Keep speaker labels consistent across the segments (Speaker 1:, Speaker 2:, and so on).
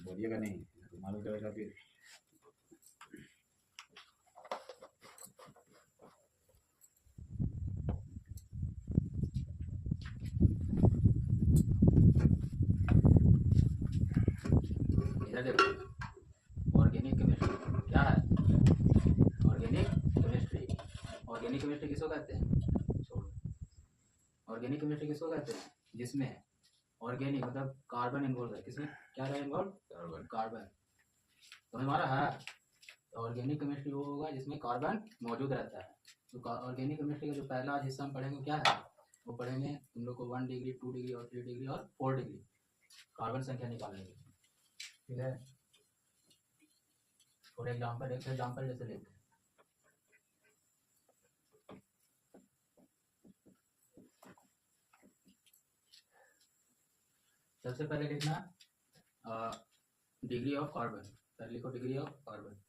Speaker 1: बोलिएगा नहीं तो मालूम चलेगा फिर। इधर देखो, ऑर्गेनिक केमिस्ट्री क्या है? Organic chemistry. ऑर्गेनिक केमिस्ट्री किसको कहते हैं? छोड़ो। ऑर्गेनिक केमिस्ट्री किसको कहते हैं? जिसमें ऑर्गेनिक मतलब कार्बन इन्वॉल्व है। किसमें क्या रहा इन्वॉल्व? कार्बन। कार्बन समझ में आ रहा है? तो ऑर्गेनिक केमिस्ट्री वो होगा जिसमें कार्बन मौजूद रहता है। तो ऑर्गेनिक केमिस्ट्री का जो पहला हिस्सा हम पढ़ेंगे क्या है? वो पढ़ेंगे तुम लोग को 1 डिग्री 2 डिग्री और 3 डिग्री और 4 डिग्री कार्बन संख्या निकालेंगे। ठीक है, फॉर एग्जाम्पल एक एग्जाम्पल जैसे लेते हैं। सबसे पहले लिखना डिग्री ऑफ कार्बन। पहले लिखो डिग्री ऑफ कार्बन।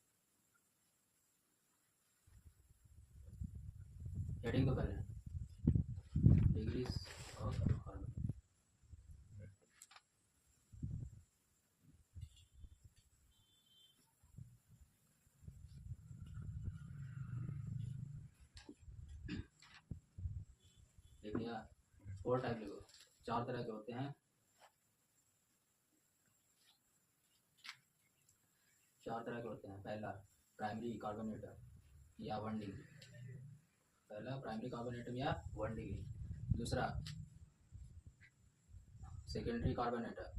Speaker 1: हेडिंग तो पहले डिग्री ऑफ कार्बन। लिख लिया? 4 टाइप लिखो, 4 तरह के होते हैं। 4 तरह के होते हैं। पहला प्राइमरी कार्बन एटम या 1 डिग्री। पहला प्राइमरी कार्बन एटम या 1 डिग्री। दूसरा secondary carbon atom.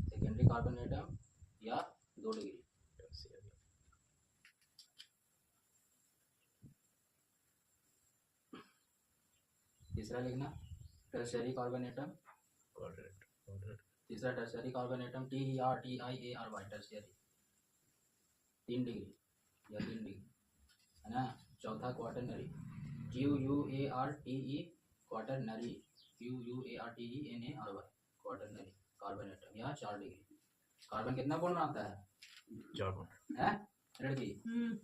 Speaker 1: Secondary carbon atom या 2 डिग्री। तीसरा लिखना टर्शियरी कार्बन एटम। तीसरा tertiary carbon atom TERTIARY tertiary 3 degree या 3 डिग्री है ना। चौथा quaternary QUARTE quaternary QUARTENARY quaternary carbon atom या 4 डिग्री। कार्बन कितना बॉन्ड बनाता है? 4 बॉन्ड है लड़की।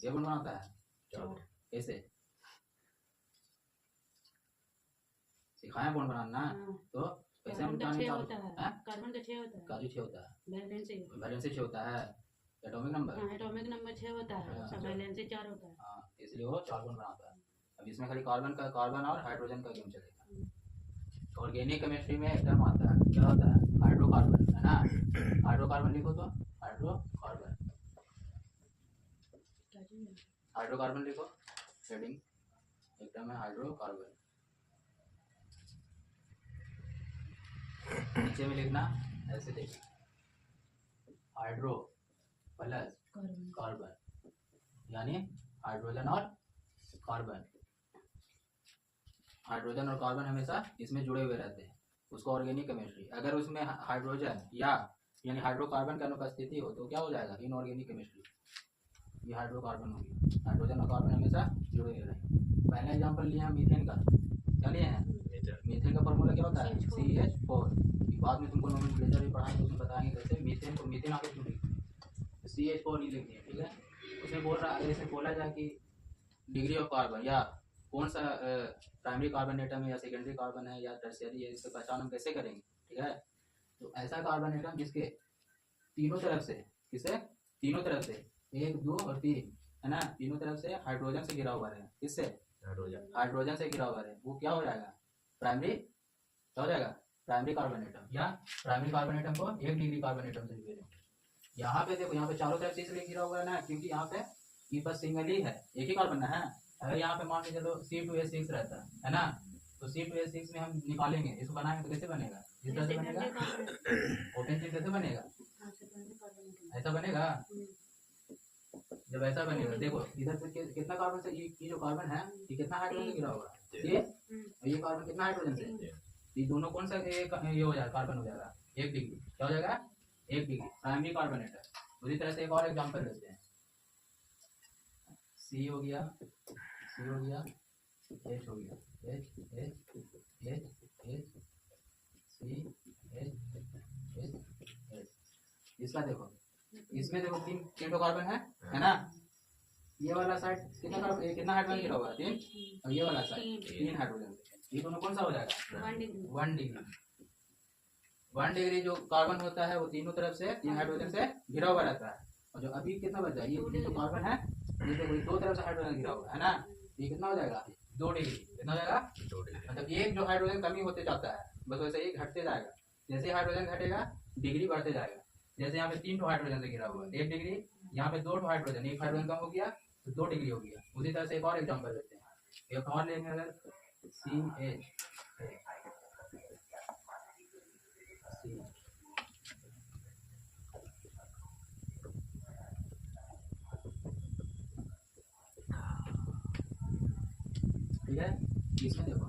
Speaker 1: ये बॉन्ड बनाता है 4। कैसे सिखाया बॉन्ड बनाना? तो कैसे हम
Speaker 2: होता है? कार्बन का 6 होता है।
Speaker 1: काजू 6 होता है। वैलेंसी 6 होता है। एटॉमिक
Speaker 2: नंबर 6 होता है। वैलेंसी 4 होता है।
Speaker 1: हाँ, इसलिए वो 4 बॉन्ड बनाता है। अब इसमें खाली कार्बन और हाइड्रोजन का गेम चलेगा। ऑर्गेनिक केमिस्ट्री में एक टर्म आता है, क्या होता है? हाइड्रोकार्बन है ना। हाइड्रोकार्बन लिखो तो हाइड्रोकार्बन। हाइड्रोकार्बन लिखो, हेडिंग एक टर्म है हाइड्रोकार्बन। नीचे में लिखना ऐसे देखिए, हाइड्रो प्लस कार्बन यानी हाइड्रोजन और कार्बन। हाइड्रोजन और कार्बन हमेशा इसमें जुड़े हुए रहते हैं, उसको ऑर्गेनिक केमिस्ट्री। अगर उसमें हाइड्रोजन या यानी हाइड्रोकार्बन की अनुपस्थिति हो तो क्या हो जाएगा? Inorganic chemistry. ये हाइड्रोकार्बन हो गया। हाइड्रोजन और कार्बन हमेशा जुड़े हुए रहेंगे। पहला एग्जाम्पल लिया मीथेन का। क्या लिए हैं? मीथेन का फॉर्मूला क्या होता है? CH4। बाद में तुमको नोमेनक्लेचर भी पढ़ाएंगे, उसमें बताएंगे कैसे मीथेन को मीथेन आगे क्यों लिखते हैं। CH4 नहीं लिखते हैं, ठीक है। उसमें बोल रहा है, ऐसे बोला जाए कि डिग्री ऑफ कार्बन या कौन सा प्राइमरी कार्बन एटम है या सेकेंडरी कार्बन है या टर्शियरी है, इसकी पहचान हम कैसे करेंगे? ठीक है, तो ऐसा कार्बन एटम जिसके तीनों तरफ से, किसे? तीनों तरफ से 1 2 और 3 है ना, तीनों तरफ से हाइड्रोजन से घिरा हुआ है। किससे? हाइड्रोजन से घिरा हुआ है। वो क्या हो जाएगा? प्राइमरी। क्या हो जाएगा? Primary carbon atom. या प्राइमरी कार्बन एटम को 1 डिग्री कार्बन एटम से घेरेंगे। यहाँ पे देखो, यहाँ पे चारों तरफ से इसलिए घिरा हुआ है ना, क्योंकि यहाँ पे ये बस सिंगल ही है, एक ही कार्बन है। अगर यहाँ पे मान के चलो C2H6 रहता है ना, तो C2H6 में हम निकालेंगे, इसको बनाएंगे तो कैसे बनेगा? इस तरह से बनेगा। ओपन चेन कैसे बनेगा? ऐसा बनेगा। जब ऐसा बनेगा, देखो इधर से कितना कार्बन से, ये जो कार्बन है ये कितना हाइड्रोजन से घिरा हुआ है? ये कार्बन कितना हाइड्रोजन से? ये दोनों कौन सा ये हो जाएगा? कार्बन हो जाएगा 1 डिग्री। क्या हो जाएगा? 1 डिग्री प्राइमरी कार्बन एटम। उसी तरह से एक और एग्जांपल लेते हैं। C हो गया, C हो गया, H हो गया, H H H H C H H H। इसका देखो, इसमें देखो 3 कार्बन है ना। ये वाला साइड कितना हाइड्रोजन गिरा हुआ है? 3। और ये वाला साइड 3 हाइड्रोजन। ये दोनों कौन सा हो जाएगा?
Speaker 2: 1 डिग्री।
Speaker 1: 1 डिग्री। 1 डिग्री जो कार्बन होता है वो तीनों तरफ से 3 हाइड्रोजन से घिरा हुआ रहता है। और जो अभी कितना बचा है, ये जो कार्बन है ये तो दो तरफ से हाइड्रोजन घिरा हुआ है ना, ये कितना हो जाएगा? 2 डिग्री। कितना हो जाएगा? 2 डिग्री। मतलब एक जो हाइड्रोजन कमी होते जाता है बस वैसे ही घटते जाएगा। जैसे हाइड्रोजन घटेगा डिग्री बढ़ते जाएगा। जैसे यहाँ पे 3 हाइड्रोजन से घिरा हुआ है 1 डिग्री, यहाँ पे 2 हाइड्रोजन, एक हाइड्रोजन कम हो गया तो 2 डिग्री हो गया। उसी तरह से एक और एग्जाम्पल लेते हैं, एक और लेंगे अगर CH ठीक है। इसमें देखो,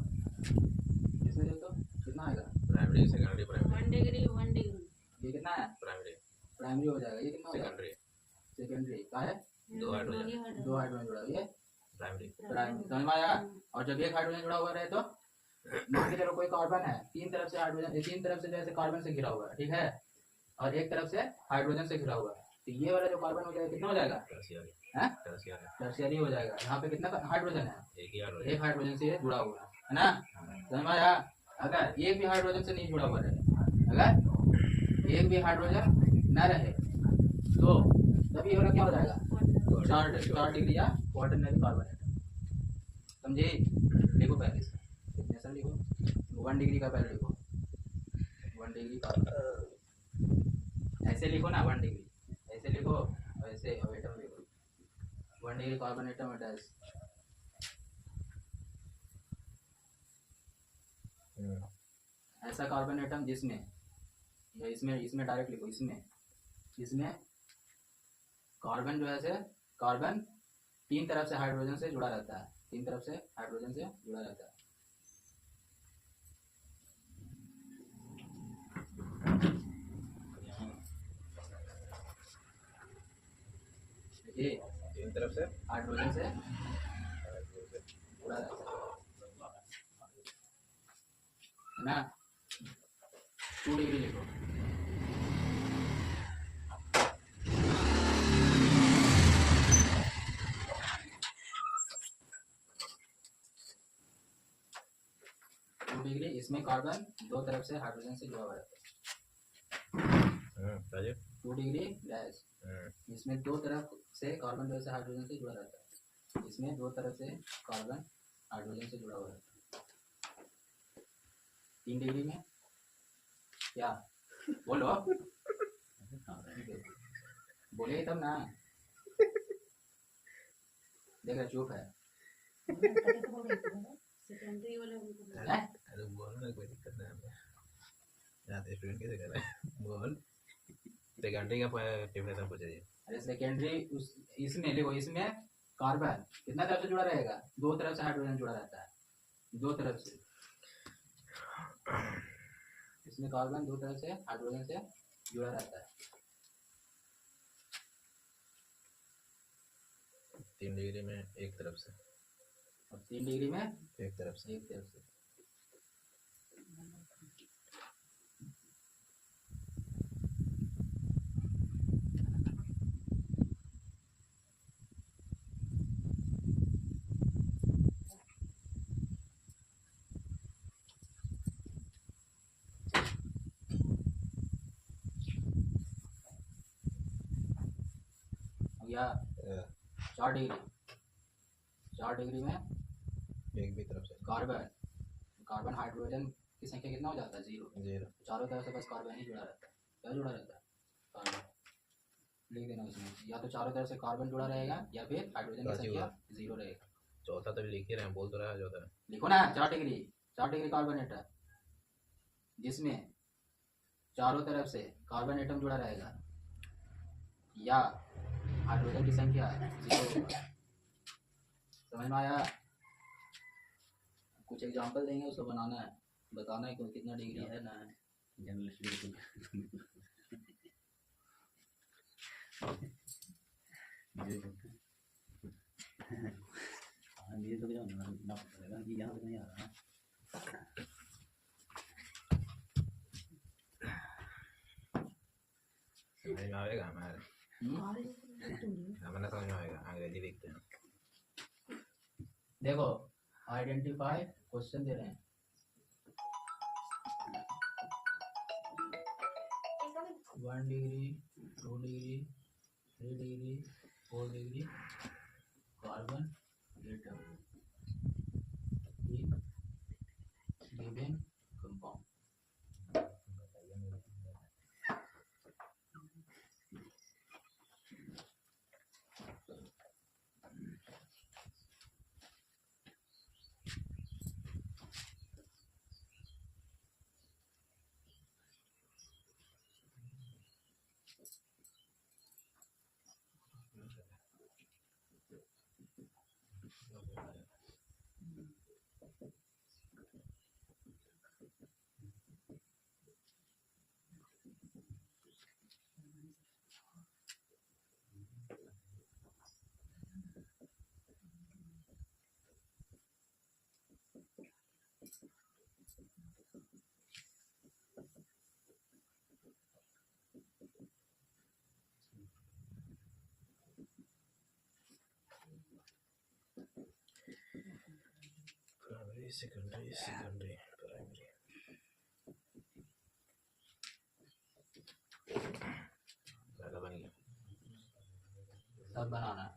Speaker 1: इसमें देखो कितना आएगा?
Speaker 3: Primary secondary primary
Speaker 2: 1 degree 1 degree.
Speaker 1: ये कितना है?
Speaker 3: प्राइमरी
Speaker 1: प्राइमरी हो जाएगा। ये कितना हो जाएगा?
Speaker 3: सेकेंडरी
Speaker 1: सेकेंडरी का है
Speaker 3: 2 हाइड्रोजन
Speaker 1: 2 हाइड्रोजन जुड़ा हुआ है, ये
Speaker 3: प्राइमरी
Speaker 1: प्राइमरी। समझ में आया? और जब एक हाइड्रोजन जुड़ा हुआ रहे तो मान के चलो कोई कार्बन है, 3 तरफ से हाइड्रोजन, 3 तरफ से जैसे कार्बन से घिरा हुआ है, ठीक है, और एक तरफ से हाइड्रोजन से घिरा हुआ है, तो ये वाला जो कार्बन हो जाएगा कितना हो जाएगा?
Speaker 3: टर्शियरी
Speaker 1: हैं?
Speaker 3: टर्शियरी
Speaker 1: टर्शियरी हो जाएगा। यहाँ पे कितना हाइड्रोजन है?
Speaker 3: एक ही हाइड्रोजन
Speaker 1: एक हाइड्रोजन से जुड़ा हुआ है ना। समझ में आया? अगर एक भी हाइड्रोजन से नहीं जुड़ा हुआ रहे, अगर एक भी हाइड्रोजन न रहे तो तब ये वाला क्या हो जाएगा? 4 डिग्री या क्वाटरनरी कार्बन एटम। समझे? लिखो पहले इसका डेफिनेशन लिखो। 1 डिग्री का पहले लिखो, 1 डिग्री कार्बन, ऐसे लिखो ना 1 डिग्री, ऐसे लिखो और ऐसे एटम लिखो। 1 डिग्री कार्बन एटम अटैच। ऐसा कार्बन एटम जिसमें या इसमें डायरेक्ट लिखो, इसमें कार्बन जो है से कार्बन 3 तरफ से हाइड्रोजन से जुड़ा रहता है, 3 तरफ से हाइड्रोजन से जुड़ा रहता है। ये
Speaker 3: 3 तरफ से
Speaker 1: हाइड्रोजन से जुड़ा रहता है ना। 2 डिग्री लिखो। डिग्री, इसमें कार्बन 2 तरफ से हाइड्रोजन से जुड़ा हुआ रहता है।
Speaker 3: राजीव
Speaker 1: 2 डिग्री डैश, इसमें 2 तरफ से कार्बन जो है हाइड्रोजन से जुड़ा रहता है, इसमें 2 तरफ से कार्बन हाइड्रोजन से जुड़ा हुआ रहता है। 3 डिग्री में क्या बोलो? बोले तब ना, देख रहा चुप है।
Speaker 2: सेकेंडरी वाला
Speaker 1: हैं?
Speaker 3: अरे बोल ना, कोई दिक्कत नहीं है। यार स्टूडेंट कैसे कर रहा है? बोल सेकेंडरी का डेफिनेशन पूछे जी।
Speaker 1: अरे सेकेंडरी इसमें देखो, इसमें कार्बन कितना तरफ से जुड़ा रहेगा? 2 तरफ से हाइड्रोजन जुड़ा रहता है, 2 तरफ से। इसमें कार्बन 2 तरफ से हाइड्रोजन से जुड़ा रहता है।
Speaker 3: 3 डिग्री में एक तरफ से
Speaker 1: और 3 डिग्री में
Speaker 3: एक तरफ से
Speaker 1: एक तरफ से। या 4 डिग्री में
Speaker 3: एक भी तरफ से
Speaker 1: कार्बन हाइड्रोजन की संख्या कितना हो जाता है? 0।
Speaker 3: 0
Speaker 1: चारों तरफ से बस कार्बन ही जुड़ा रहता है। क्या जुड़ा रहता है? कार्बन। लिख देना उसमें, या तो चारों तरफ से कार्बन जुड़ा रहेगा या फिर हाइड्रोजन की संख्या 0 रहेगा।
Speaker 3: चौथा तो भी लिख ही रहे हैं, बोल तो रहा है चौथा।
Speaker 1: लिखो ना 4 डिग्री कार्बन एटम, जिसमें चारों तरफ से कार्बन एटम जुड़ा रहेगा या हाइड्रोजन की संख्या 0 होगा। समझ में आया? कुछ एग्जांपल देंगे, उसको बनाना है, बताना है कि कितना डिग्री है ना है।
Speaker 4: ये तो ना पड़ेगा कि यहाँ तो नहीं आ रहा।
Speaker 3: समझ में आएगा हमारे, हमें समझ में आएगा, अंग्रेजी लिखते हैं।
Speaker 1: देखो आइडेंटिफाई क्वेश्चन दे रहे हैं, one degree, 2 degree, 3 degree, 4 degree carbon atom given compound.
Speaker 3: Primary secondary secondary primary ज़्यादा बन गया।
Speaker 1: सब बनाना है।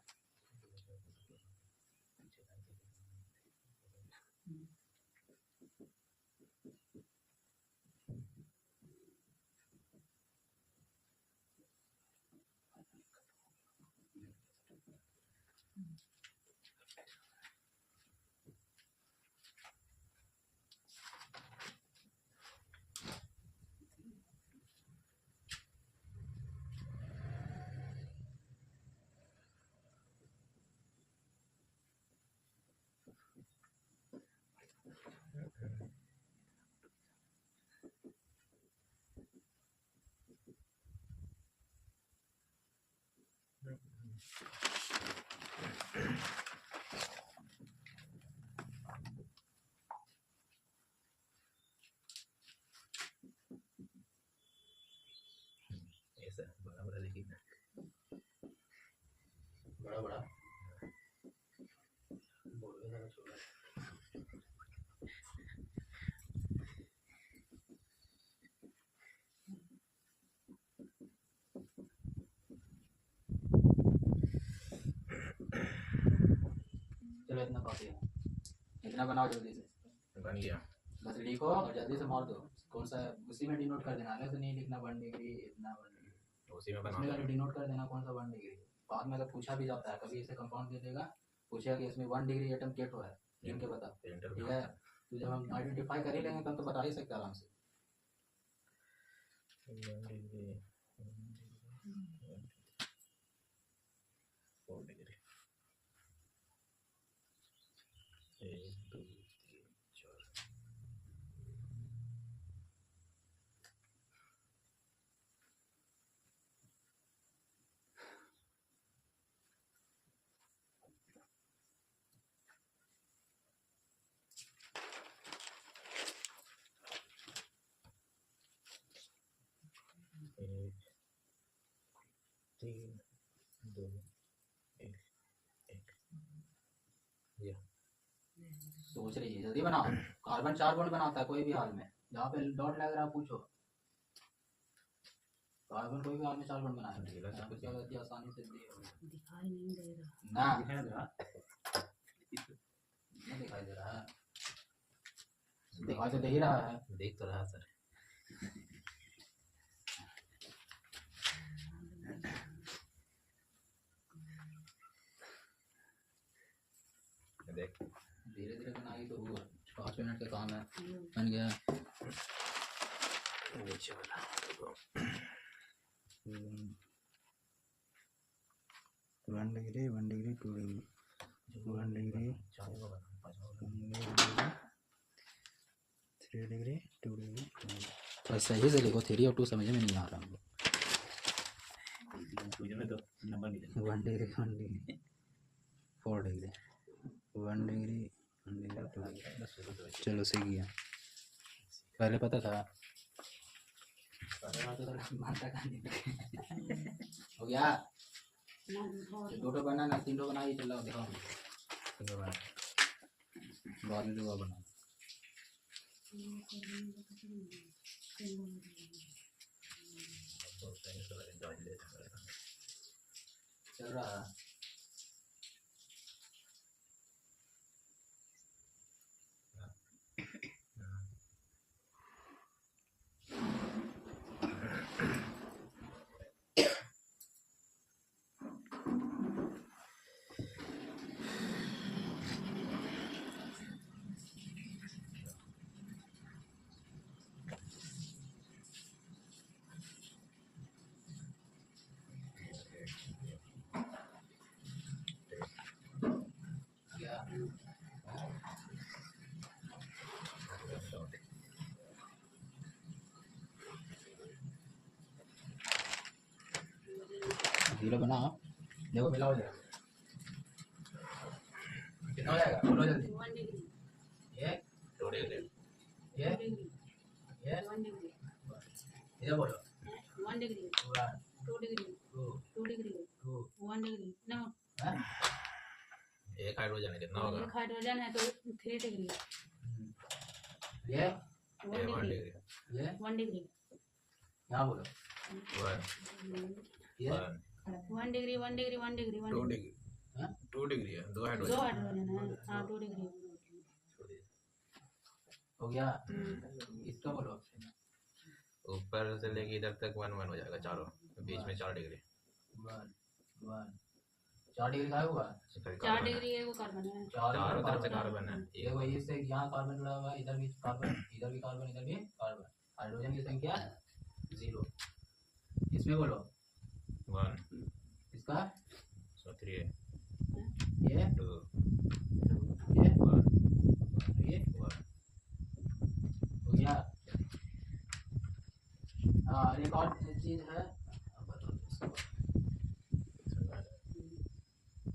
Speaker 3: ऐसा बड़ा बड़ा लिखी
Speaker 1: बड़ा बड़ा बोल दो छोटा। चलो इतना काफी है, इतना बनाओ जल्दी से।
Speaker 3: बन गया।
Speaker 1: बस लिखो और जल्दी से मार दो। कौन सा उसी में डिनोट कर देना, अलग से नहीं लिखना 1 डिग्री इतना 1 डिग्री,
Speaker 3: उसी में
Speaker 1: उसमें
Speaker 3: बना
Speaker 1: डिनोट कर देना कौन सा 1 डिग्री। बाद में अगर पूछा भी जाता है कभी इसे कंपाउंड दे देगा, पूछेगा कि इसमें 1 डिग्री एटम केटो है, गिन के बता।
Speaker 3: प्रिंटर
Speaker 1: ठीक है, तो जब हम आइडेंटिफाई कर ही लेंगे तब तो बता ही सकते आराम से।
Speaker 3: तीन दो एक एक या
Speaker 1: सोच रही है जल्दी बनाओ। कार्बन 4 बॉन्ड बनाता है कोई भी हाल में, जहाँ पे डॉट लग रहा है पूछो। कार्बन कोई भी हाल में 4 बॉन्ड बनाया
Speaker 3: ढीला सा कुछ
Speaker 1: गलती आसानी से दी
Speaker 2: दिखाई नहीं दे रहा।
Speaker 1: ना,
Speaker 4: दिखाई दे रहा
Speaker 1: नहीं दिखाई दे रहा है, दिखाई तो दे ही रहा है।
Speaker 3: देख तो रहा सर। देख
Speaker 1: धीरे धीरे बनाई तो हुआ, 5 मिनट का काम है, बन गया।
Speaker 3: नीचे वाला
Speaker 5: 1 degree 1 degree 2 degree 1 degree 3 degree 2 degree.
Speaker 1: तो सही से लिखो, 3 और 2 समझ में नहीं आ रहा हमको।
Speaker 4: में तो नंबर मिलेगा।
Speaker 5: 1 degree 1 degree 4 degree 1 degree 1 degree 2 degree. चलो सही किया,
Speaker 1: पहले पता था। हो गया,
Speaker 2: ना दिखाओ।
Speaker 1: 2 बना ना 3 बना ही चल रहा, दिखाओ। बाद में जो बना चल रहा है। जीरो बना देखो मिला हो जाएगा। कितना हो जाएगा बोलो जल्दी।
Speaker 2: 1 डिग्री
Speaker 1: ये
Speaker 3: 2 डिग्री
Speaker 1: ये
Speaker 2: 2 डिग्री
Speaker 1: ये
Speaker 2: 1 डिग्री
Speaker 1: इधर बोलो
Speaker 2: 1 degree 2 degree 2 degree 1 degree no
Speaker 3: एक हाइड्रोजन है कितना होगा?
Speaker 2: एक हाइड्रोजन है तो 3 डिग्री
Speaker 1: ये
Speaker 2: 1
Speaker 3: 1
Speaker 2: डिग्री
Speaker 3: डिग्री
Speaker 1: ये
Speaker 2: 1 डिग्री
Speaker 1: यहाँ बोलो
Speaker 3: 1
Speaker 1: ये
Speaker 2: 1 degree 1 degree 1 degree 1
Speaker 3: 2
Speaker 2: degree
Speaker 3: degree
Speaker 1: हाँ?
Speaker 3: 2 डिग्री है 2
Speaker 2: दो
Speaker 3: हाइड्रोजन
Speaker 2: हाइड्रोजन है हाँ 2 डिग्री
Speaker 1: हो गया। इसका बोलो
Speaker 3: ऊपर से लेके इधर तक 1 1 हो जाएगा चारों बीच में 4 डिग्री
Speaker 1: 1 1 4 डिग्री का होगा।
Speaker 2: 4 डिग्री है वो कार्बन है
Speaker 3: चारों तरफ से कार्बन है
Speaker 1: देखो इससे यहाँ कार्बन जुड़ा हुआ है, इधर भी कार्बन इधर भी कार्बन इधर भी कार्बन। हाइड्रोजन की संख्या 0। इसमें बोलो
Speaker 3: 1
Speaker 1: इसका
Speaker 3: so 3 है
Speaker 1: ये
Speaker 3: 2
Speaker 1: ये
Speaker 3: 1
Speaker 1: ये
Speaker 3: 1
Speaker 1: हो गया। हाँ एक और चीज है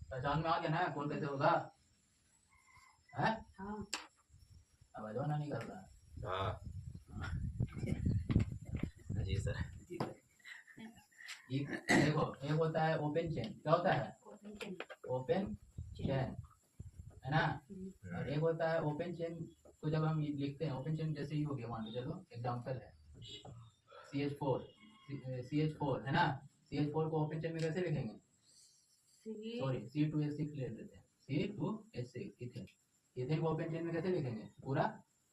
Speaker 1: पहचान में आ गया ना कौन कैसे होगा है।
Speaker 2: हाँ
Speaker 1: अब अजवाना नहीं कर रहा।
Speaker 3: हाँ जी सर
Speaker 1: एक देखो एक होता है ओपन चेन। क्या होता है ओपन चेन है ना। और एक होता है ओपन चेन को जब हम लिखते हैं ओपन चेन जैसे ही हो गया मान लो चलो एग्जांपल है CH4 है ना। CH4 को ओपन चेन में कैसे लिखेंगे सॉरी C2H6 ले लेते हैं C2H6 इथेन। इथेन को ओपन चेन में कैसे लिखेंगे पूरा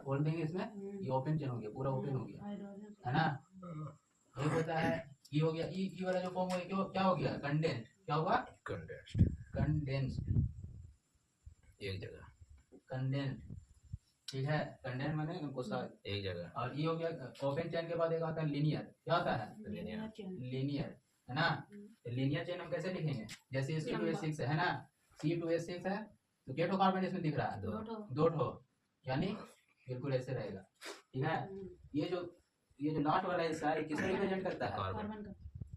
Speaker 1: खोल देंगे इसमें ये ओपन चेन हो गया पूरा ओपन हो गया है ना। एक होता है ये हो गया ई वाला जो फॉर्म हो गया क्या हो गया कंडेंस। क्या होगा
Speaker 3: कंडेंस्ड
Speaker 1: कंडेंस्ड
Speaker 3: एक जगह
Speaker 1: कंडेंस्ड ठीक है। कंडेंस माने गुस्सा
Speaker 3: एक जगह
Speaker 1: और ये हो गया ओपन चेन के बाद एक आता है लीनियर। क्या आता है लीनियर है ना। लीनियर चेन हम कैसे लिखेंगे जैसे C2H6 है ना। C2H6 है तो क्या कार्बन इसमें दिख रहा है दो ठो यानी बिल्कुल ऐसे रहेगा ठीक है। ये जो लास्ट वाला हिस्सा है किसको रिप्रेजेंट करता है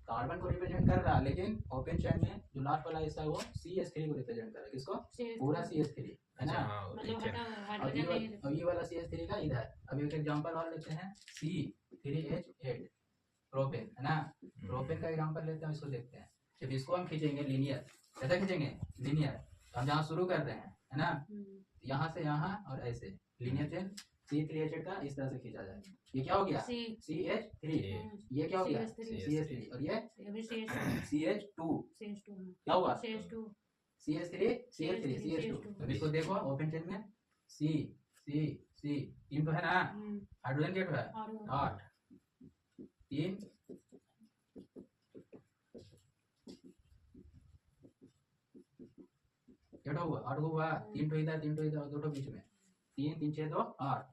Speaker 1: कार्बन को रिप्रेजेंट कर रहा है। लेकिन ओपन चेन में जो लास्ट वाला हिस्सा है वो CH3 को रिप्रेजेंट कर रहा है। किसको पूरा CH3 है ना। और ये वाला CH3 का इधर। अब एक एग्जांपल और लेते हैं C3H8 प्रोपेन है ना। प्रोपेन का एग्जांपल लेते हैं इसको देखते हैं। जब इसको हम खींचेंगे लीनियर कैसे खींचेंगे लीनियर हम जहाँ शुरू कर रहे हैं है ना यहाँ से यहाँ और ऐसे लीनियर चेन C3H8 का इस तरह से खींचा जाएगा। ये क्या हो गया CH3 ये क्या हो गया CH3 और ये CH2 क्या हुआ CH3 अब इसको देखो ओपन चेन में C 3 तो है ना। हाइड्रोजन क्या है 8 3 क्या हुआ 8 हुआ 3 तो इधर 3 तो इधर 2 तो बीच में 3 3 6 तो 8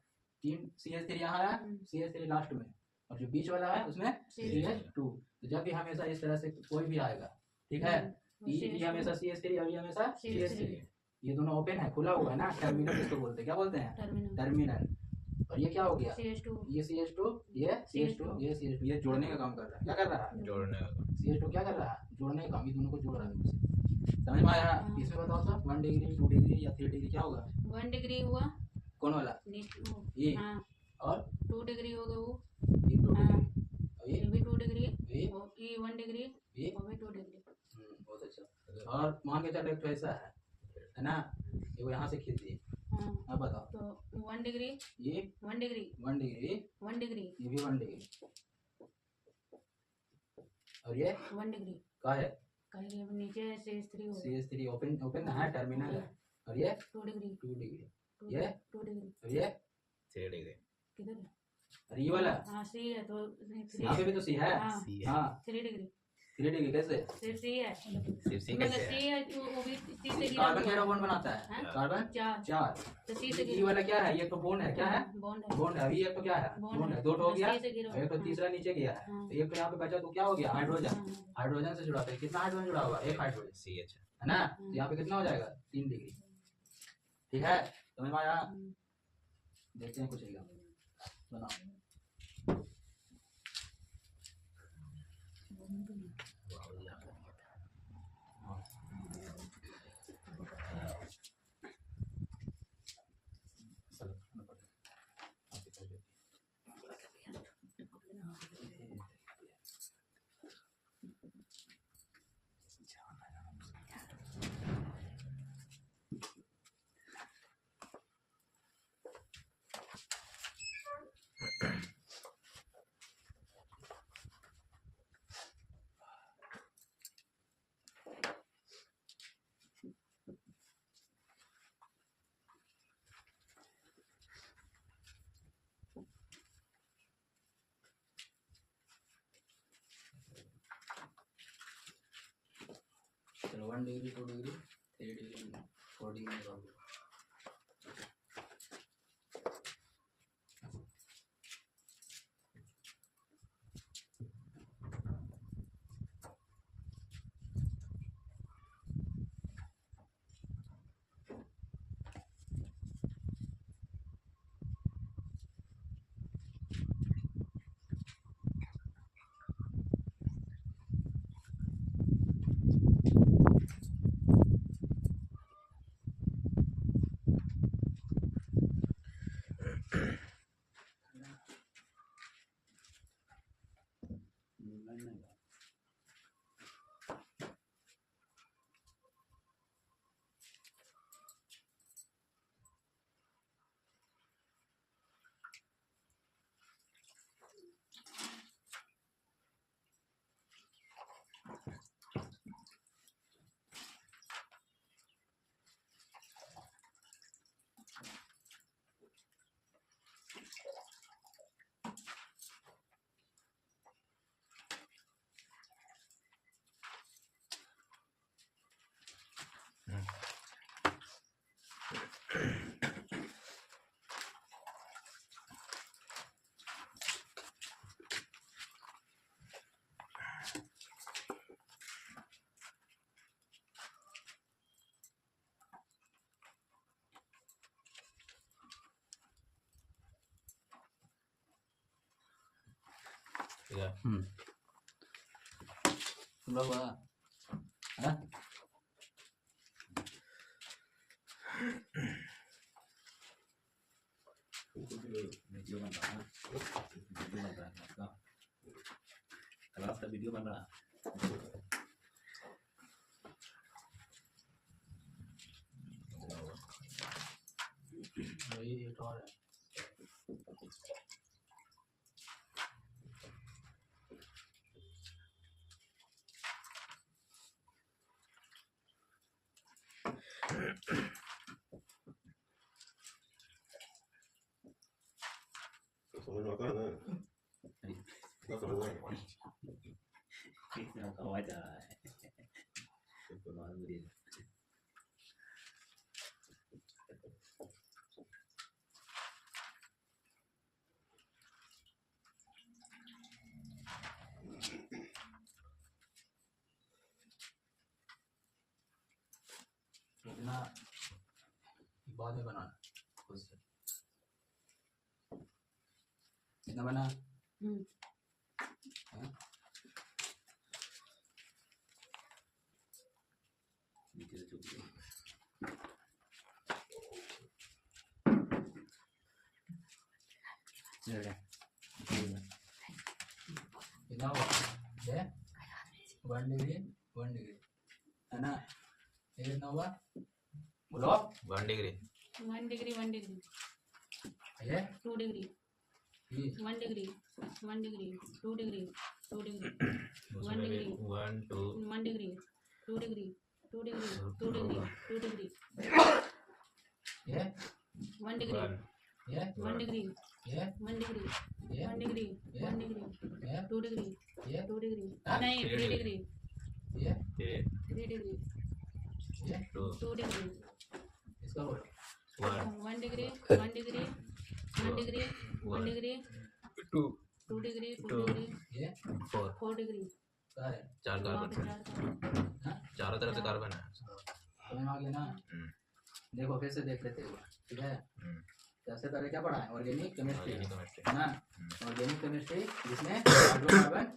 Speaker 1: 3 CH3 यहाँ है CH3 लास्ट में और जो बीच वाला है उसमें CH2। तो जब भी हमेशा इस तरह से कोई भी आएगा ठीक है ये हमेशा CH3 और ये हमेशा CH3 ये दोनों ओपन है खुला हुआ है ना। टर्मिनल इसको बोलते हैं क्या बोलते हैं टर्मिनल। और ये क्या हो गया ये CH2 ये CH2 ये CH2 ये जोड़ने का काम कर रहा है। क्या कर रहा है
Speaker 3: जोड़ने का
Speaker 1: CH2 क्या कर रहा है जोड़ने का काम। ये दोनों को जोड़ रहा है समझ में आया। इसमें बताओ तो 1 डिग्री 2 डिग्री या 3 डिग्री क्या होगा
Speaker 2: 1 डिग्री हुआ
Speaker 1: कौन वाला ये और
Speaker 2: 2 डिग्री होगा वो
Speaker 1: ये 2 डिग्री
Speaker 2: ये भी 2 डिग्री
Speaker 1: ये
Speaker 2: 1 डिग्री
Speaker 1: ये
Speaker 2: वो भी 2 डिग्री
Speaker 1: बहुत अच्छा। और मान के चलो एक तो ऐसा है ना ये वो यहाँ से खींच दिए अब बताओ।
Speaker 2: तो 1 डिग्री,
Speaker 1: ये
Speaker 2: 1 डिग्री,
Speaker 1: 1 डिग्री,
Speaker 2: 1 डिग्री,
Speaker 1: ये भी 1 डिग्री, और ये
Speaker 2: 1 डिग्री।
Speaker 1: क्या है?
Speaker 2: कहीं अब नीचे CH3 हो गया।
Speaker 1: CH3 ओपन है, टर्मिनल है, और ये
Speaker 2: 2 डिग्री,
Speaker 1: 2 डिग्री, ये
Speaker 2: 2 डिग्री।
Speaker 1: और ये
Speaker 3: 6 डिग्री।
Speaker 2: किधर है?
Speaker 1: और ये वाला
Speaker 2: हाँ C है तो
Speaker 1: यहाँ पे भी तो सी है।
Speaker 2: हाँ
Speaker 3: सी है।
Speaker 1: हाँ
Speaker 2: 3 डिग्री,
Speaker 1: 3 डिग्री कैसे?
Speaker 2: सिर्फ C है।
Speaker 3: सिर्फ सी
Speaker 2: मतलब
Speaker 3: कैसे
Speaker 2: C
Speaker 3: है?
Speaker 2: है तो वो भी C से गिरा
Speaker 1: कार्बन
Speaker 2: हुआ
Speaker 1: केड़ा
Speaker 2: है।
Speaker 1: बॉन्ड बनाता है?
Speaker 2: हाँ?
Speaker 1: कार्बन
Speaker 2: 4
Speaker 1: 4,
Speaker 2: तो C से
Speaker 1: ये
Speaker 2: गिरा
Speaker 1: वाला क्या है? ये तो बॉन्ड है, क्या है?
Speaker 2: बॉन्ड है,
Speaker 1: बॉन्ड है। अभी एक तो क्या है? बॉन्ड है, 2 तो हो गया,
Speaker 2: C से गिरा
Speaker 1: और एक तो
Speaker 2: हुआ है।
Speaker 1: तीसरा नीचे गया है,
Speaker 2: हाँ।
Speaker 1: तो एक तो यहाँ पे बचा, तो क्या हो गया? हाइड्रोजन।
Speaker 2: हाँ,
Speaker 1: हाइड्रोजन से जुड़ा था, कितना हाइड्रोजन जुड़ा हुआ? एक हाइड्रोजन,
Speaker 3: CH।
Speaker 1: है ना? तो यहाँ पे कितना हो जाएगा? 3 डिग्री। ठीक है, समझ में आया? देखते हैं कुछ एग्जाम्पल बनाओ। चलो 1 डिग्री, 2 डिग्री, 3 डिग्री, 4 डिग्री निकाल दो।
Speaker 3: ठीक है।
Speaker 1: तुम लोग है?
Speaker 4: वीडियो बन रहा है, वीडियो बन रहा है इसका, क्लास का वीडियो बन रहा है।
Speaker 1: वही एक और है।
Speaker 6: समझ में आता है ना? क्या समझ में आया?
Speaker 4: इसका आवाज आ रहा है, तो बहुत बुरी है।
Speaker 1: इतना बाद में बनाना खुद से। कितना बना?
Speaker 4: नीचे से चुप गई।
Speaker 1: कितना हुआ? 1 डिग्री, 1 डिग्री, है ना? ये कितना हुआ? बोलो।
Speaker 3: 1 डिग्री,
Speaker 2: 1 degree 1 degree
Speaker 1: ये
Speaker 2: 2 degree
Speaker 1: ये
Speaker 2: 1 degree 1 degree 2 degree 2 degree
Speaker 3: उसमें भी 1 2
Speaker 2: 1 degree 2 degree 2 degree 2 degree 2 degree
Speaker 1: ये
Speaker 2: 1 degree
Speaker 3: 1
Speaker 1: ये
Speaker 2: 1 degree
Speaker 1: ये
Speaker 2: 1 degree
Speaker 1: ये
Speaker 2: 1 degree 1 degree
Speaker 1: ये
Speaker 2: 2 degree
Speaker 1: ये
Speaker 2: 2 degree
Speaker 1: हाँ,
Speaker 2: नहीं 3
Speaker 3: 3
Speaker 2: degree
Speaker 1: ये
Speaker 2: 3 degree
Speaker 1: ये
Speaker 3: 2
Speaker 2: 2 degree
Speaker 1: इसका बोलो
Speaker 3: 1
Speaker 2: 1 degree 1 degree 1 degree 1 degree
Speaker 3: 2
Speaker 2: 2 degree 2
Speaker 3: Two.
Speaker 2: degree
Speaker 1: ये
Speaker 3: 4
Speaker 2: 4 degree
Speaker 1: क्या है
Speaker 3: 4
Speaker 2: वहाँ पे
Speaker 3: कार्बन
Speaker 2: 4
Speaker 1: हाँ
Speaker 3: चारों तरफ से कार्बन है
Speaker 1: समझ में आ गया ना
Speaker 3: हम्म,
Speaker 1: देखो फिर से देख लेते हैं ठीक है
Speaker 3: हम्म,
Speaker 1: सबसे पहले क्या पढ़ा है ऑर्गेनिक केमिस्ट्री
Speaker 3: organic chemistry,
Speaker 1: है ना
Speaker 3: हम्म,
Speaker 1: ऑर्गेनिक केमिस्ट्री जिसमें हाइड्रोकार्बन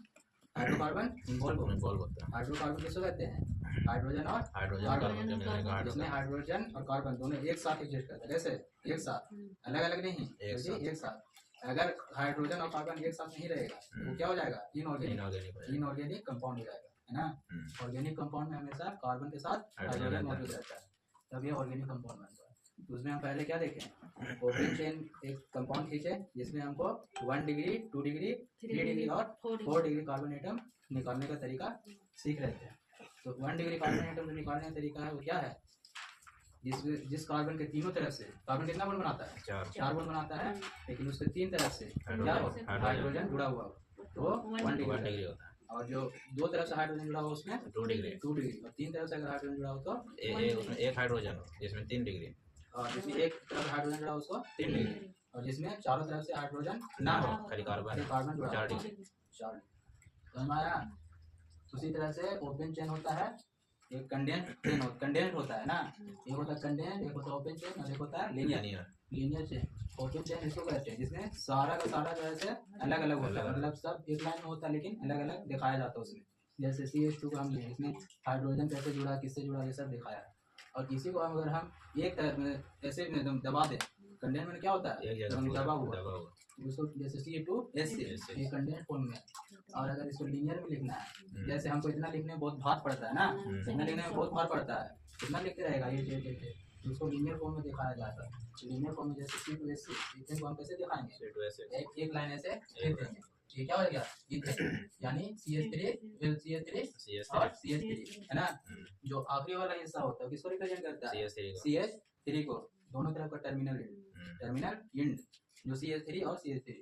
Speaker 1: हाइड्रोकार्बन इन्वॉल्व हो
Speaker 3: involve होता है
Speaker 1: हाइड्रोकार्बन किसको कहते हैं हाइड्रोजन और
Speaker 3: हाइड्रोजन
Speaker 1: कार्बन
Speaker 3: कार्बन जब मिलने का
Speaker 1: जिसमें हाइड्रोजन और कार्बन दोनों एक साथ एग्जिस्ट करते हैं कैसे एक साथ अलग अलग नहीं
Speaker 3: एक
Speaker 1: बल्कि
Speaker 3: साथ।
Speaker 1: एक साथ अगर हाइड्रोजन और कार्बन एक साथ नहीं रहेगा तो वो क्या हो जाएगा इनऑर्गेनिक
Speaker 3: inorganic है
Speaker 1: इनऑर्गेनिक कंपाउंड हो जाएगा है ना ऑर्गेनिक कंपाउंड में हमेशा कार्बन के साथ
Speaker 3: हाइड्रोजन
Speaker 1: हाइड्रोजन
Speaker 3: रहता है।
Speaker 1: मौजूद रहता है तब ये ऑर्गेनिक कंपाउंड बनता है तो उसमें हम पहले क्या देखें ओपन चेन एक कंपाउंड खींचे जिसमें हमको 1 डिग्री 2 डिग्री 3 डिग्री और 4 डिग्री कार्बन एटम निकालने का तरीका सीख रहे थे तो 1 डिग्री कार्बन एटम जो निकालने का तरीका है वो क्या है जिस कार्बन के तीनों तरफ से कार्बन कितना बॉन्ड बनाता है 4 बॉन्ड बनाता है लेकिन उसके 3 तरफ से क्या हो हाइड्रोजन जुड़ा हुआ हो तो 1
Speaker 3: 1
Speaker 1: डिग्री
Speaker 3: डिग्री होता है
Speaker 1: और जो 2 तरफ से हाइड्रोजन जुड़ा हो उसमें
Speaker 3: 2 डिग्री
Speaker 1: 2 डिग्री और 3 तरफ से अगर हाइड्रोजन जुड़ा हो तो
Speaker 3: उसमें एक हाइड्रोजन हो जिसमें 3 डिग्री
Speaker 1: और जिसमें एक तरफ हाइड्रोजन जुड़ा हो उसको 3 डिग्री और जिसमें चारों तरफ से हाइड्रोजन ना हो
Speaker 3: खाली कार्बन
Speaker 1: खाली कार्बन जुड़ा
Speaker 3: 4
Speaker 1: हो
Speaker 3: डिग्री
Speaker 1: 4 समझ में आया उसी तरह से ओपन चेन होता है एक कंडेंस होता है ना एक होता है कंडेंस एक होता है ओपन चेन और एक होता है linear linear chain open chain इसको कहते हैं जिसमें सारा का सारा जो है अलग अलग होता है मतलब सब एक लाइन में होता है लेकिन अलग अलग दिखाया जाता है उसमें जैसे CH2 का हम लिए इसमें हाइड्रोजन कैसे जुड़ा किससे जुड़ा ये सब दिखाया है और किसी को अगर हम एक तरफ में ऐसे में दबा दें कंडेंस में क्या होता है
Speaker 3: एक
Speaker 1: एकदम
Speaker 3: जगह
Speaker 1: दबा
Speaker 3: पूरा
Speaker 1: हुआ
Speaker 3: दबा हुआ
Speaker 1: उसको जैसे CH2SC ये कंडेंस फॉर्म में और अगर इसको लीनियर में लिखना है जैसे हमको इतना लिखने में बहुत भार पड़ता है ना इतना लिखने में बहुत भार पड़ता है कितना लिखते रहेगा ये तो उसको लीनियर फॉर्म में दिखाया जाता है लीनियर फॉर्म में जैसे C2SC इतने को हम कैसे दिखाएंगे
Speaker 3: C2 ऐसे
Speaker 1: एक लाइन ऐसे खींच देंगे ये क्या हो गया इथेन यानी CH3 और CH3 है ना जो आखिरी वाला हिस्सा होता है किसको रिप्रेजेंट करता है CH3 को दोनों तरफ का टर्मिनल इंड जो CH3 और CH3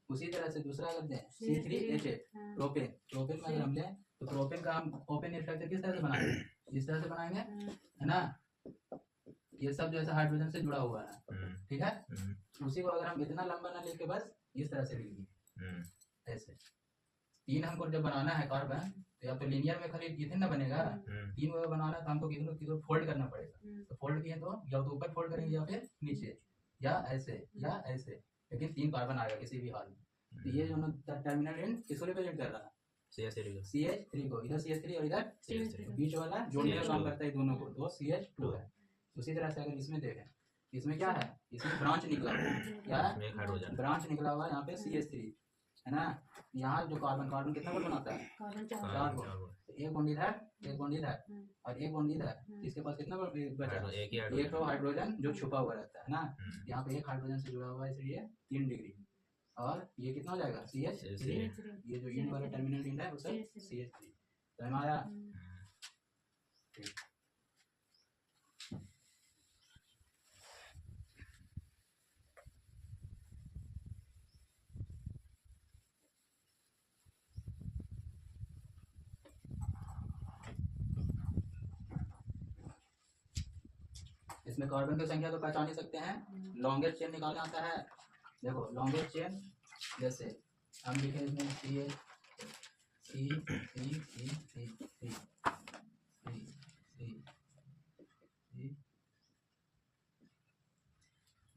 Speaker 1: उसी तरह से दूसरा करते हैं C3H8 प्रोपेन में अगर हम लें तो प्रोपेन का हम ओपन स्ट्रक्चर किस तरह से बनाएंगे इस तरह से बनाएंगे है ना ये सब जैसे हाइड्रोजन से जुड़ा हुआ है ठीक है उसी को अगर हम इतना लंबा ना लेके बस इस तरह से लिख दिए ऐसे 3 हमको जब बनाना है कार्बन तो या तो लीनियर में खाली इथेन ना बनेगा 3 को बनाना तो हमको किसी फोल्ड करना पड़ेगा तो फोल्ड किए तो या तो ऊपर फोल्ड करेंगे या फिर नीचे या ऐसे लेकिन 3 कार्बन आएगा किसी भी हाल में तो ये जो टर्मिनल एंड किसको रिप्रेजेंट कर रहा है CH3 को इधर CH3 और इधर
Speaker 3: CH3
Speaker 1: बीच वाला जोड़ने का काम करता है दोनों को तो CH2 है उसी तरह से अगर इसमें देखें इसमें क्या है इसमें ब्रांच निकला हुआ है क्या है
Speaker 3: एक हाइड्रोजन
Speaker 1: ब्रांच निकला हुआ है यहाँ पे CH3 है ना यहाँ जो कार्बन कितना बॉन्ड बनाता है
Speaker 2: कार्बन
Speaker 1: 4 बॉन्ड एक बॉन्ड इधर और एक बॉन्ड इधर इसके पास कितना बचा
Speaker 3: एक ही
Speaker 1: एक तो हाइड्रोजन जो छुपा हुआ रहता है ना यहाँ पे एक हाइड्रोजन से जुड़ा हुआ है इसलिए 3 डिग्री और ये कितना हो जाएगा CH3 ये जो इंड वाला टर्मिनल इंड है वो सब CH3 तो हमारा इसमें कार्बन की संख्या तो पहचान ही सकते हैं लॉन्गेस्ट चेन निकालना आता है देखो लॉन्गेस्ट चेन जैसे हम लिखे इसमें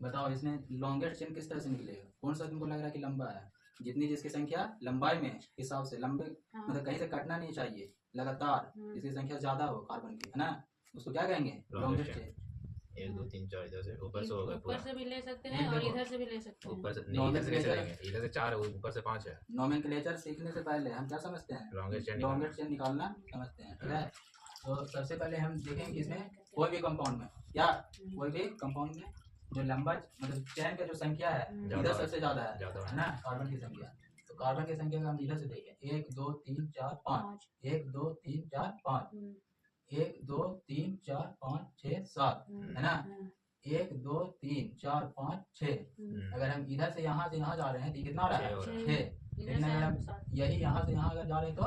Speaker 1: बताओ इसमें लॉन्गेस्ट चेन किस तरह से निकलेगा कौन सा तुमको लग रहा है कि लंबा है जितनी जिसकी संख्या लंबाई में हिसाब से लंबे मतलब कहीं से कटना नहीं चाहिए लगातार जिसकी संख्या ज्यादा हो कार्बन की है ना उसको क्या कहेंगे लॉन्गेस्ट चेन
Speaker 3: 1 2 3 4 इधर से ऊपर से होगा
Speaker 2: ऊपर से भी ले सकते हैं और इधर से भी ले सकते हैं
Speaker 3: ऊपर से नहीं इधर से कैसे लेंगे इधर से 4 है ऊपर से 5 है
Speaker 1: नोमेनक्लेचर सीखने से पहले हम क्या समझते हैं लॉन्गेस्ट चेन निकालना समझते हैं ठीक है तो सबसे पहले हम देखेंगे इसमें कोई भी कंपाउंड में क्या कोई भी कंपाउंड में जो लंबा मतलब चैन का जो संख्या है इधर सबसे ज्यादा है ना कार्बन की संख्या। तो कार्बन की संख्या का हम इधर से देखें 1 2 3 4 5 1 2 3 4 5 1 2 3 4 5 6 7 है ना 1 2 3 4 5 6। अगर हम इधर से यहाँ जा रहे हैं तो कितना हो रहा है 6। लेकिन अगर हम यही यहाँ से यहाँ अगर जा रहे हैं तो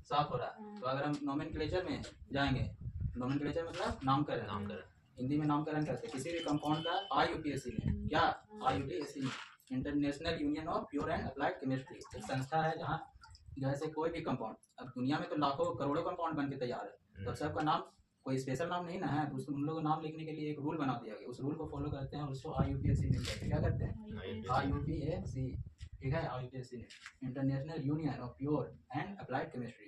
Speaker 1: 7 हो रहा है। तो अगर हम नोमेनक्लेचर में जाएंगे, नोमेनक्लेचर मतलब नामकरण, हिंदी में नामकरण कहते हैं किसी भी कंपाउंड का IUPAC में। क्या IUPAC में international union of pure and applied chemistry एक संस्था है जहाँ जैसे कोई भी कंपाउंड, अब दुनिया में तो लाखों करोड़ों कंपाउंड बन के तैयार है, तो सबका नाम कोई स्पेशल नाम नहीं ना है, तो उन लोगों को नाम लिखने के लिए एक रूल बना दिया गया, उस रूल को फॉलो करते हैं और उसको IUPAC में कहते हैं। क्या करते हैं IUPAC, ठीक है IUPAC international union of pure and applied chemistry.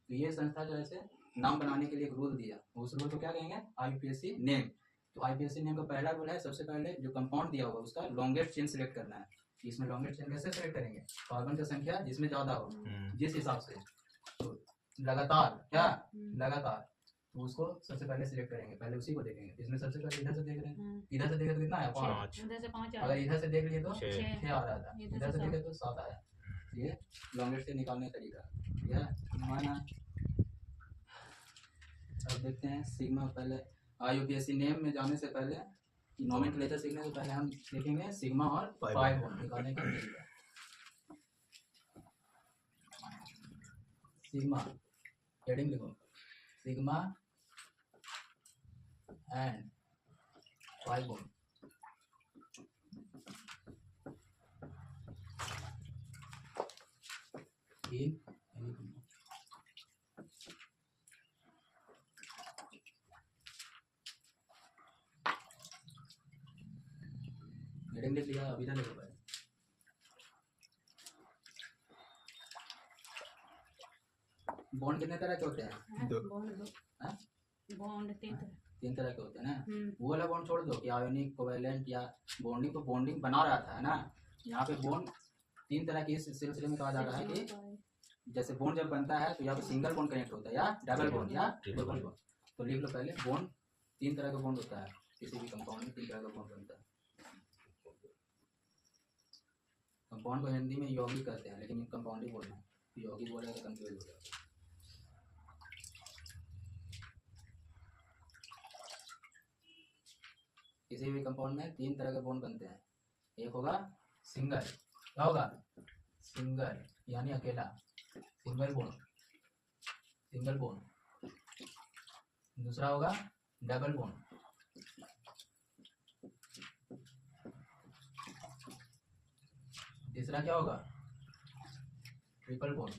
Speaker 1: तो ये संस्था जो है नाम बनाने के लिए एक रूल दिया, उस रूल को क्या कहेंगे IUPAC नेम। तो IUPAC नेम का पहला रूल है सबसे पहले जो कंपाउंड दिया होगा उसका लॉन्गेस्ट चेन सिलेक्ट करना है। इसमें लॉन्गेस्ट चेन कैसे सिलेक्ट करेंगे, कार्बन की संख्या जिसमें ज्यादा हो जिस हिसाब से, तो लगातार क्या लगातार, तो उसको सबसे पहले सिलेक्ट करेंगे, पहले उसी को देखेंगे। इसमें सबसे पहले इधर से देख रहे हैं, इधर से देखे तो कितना है 5,
Speaker 2: इधर से 5
Speaker 1: अगर इधर से देख लिए तो
Speaker 2: 6
Speaker 1: 6 आ रहा था, इधर से देखे तो 7 आया। ये लॉन्गेस्ट से निकालने का तरीका यह हमारा। अब देखते हैं सिग्मा, पहले IUPAC नेम में जाने से पहले नोमेनक्लेचर सीखने से पहले हम देखेंगे सिग्मा और पाई बॉन्ड निकालने का तरीका। सिग्मा हेडिंग लिखो, sigma and pi bond. Heading लिख लिया, अभी इधर लिखो पहले। बॉन्ड कितने तरह के होते हैं,
Speaker 2: बॉन्ड
Speaker 1: 3 तरह के होते हैं ना। वो वाला बॉन्ड छोड़ दो कि आयोनिक, कोवेलेंट या बॉन्डिंग, तो बॉन्डिंग बना रहा था है ना। यहाँ पे बॉन्ड 3 तरह के इस सिलसिले में कहा जा रहा है कि जैसे बॉन्ड जब बनता है तो यहाँ पे सिंगल बॉन्ड कनेक्ट होता है या डबल बॉन्ड या ट्रिपल बॉन्ड। तो लिख लो पहले, बॉन्ड 3 तरह का बॉन्ड होता है, किसी भी कंपाउंड में 3 तरह का बॉन्ड बनता है। कंपाउंड को हिंदी में यौगिक कहते हैं, लेकिन कंपाउंड ही बोलना है, यौगिक बोलेगा तो कंफ्यूज हो जाएगा। किसी भी कंपाउंड में 3 तरह के बॉन्ड बनते हैं। एक होगा सिंगल, क्या होगा सिंगल यानी अकेला, सिंगल बॉन्ड। दूसरा होगा डबल बॉन्ड, तीसरा क्या होगा ट्रिपल बॉन्ड।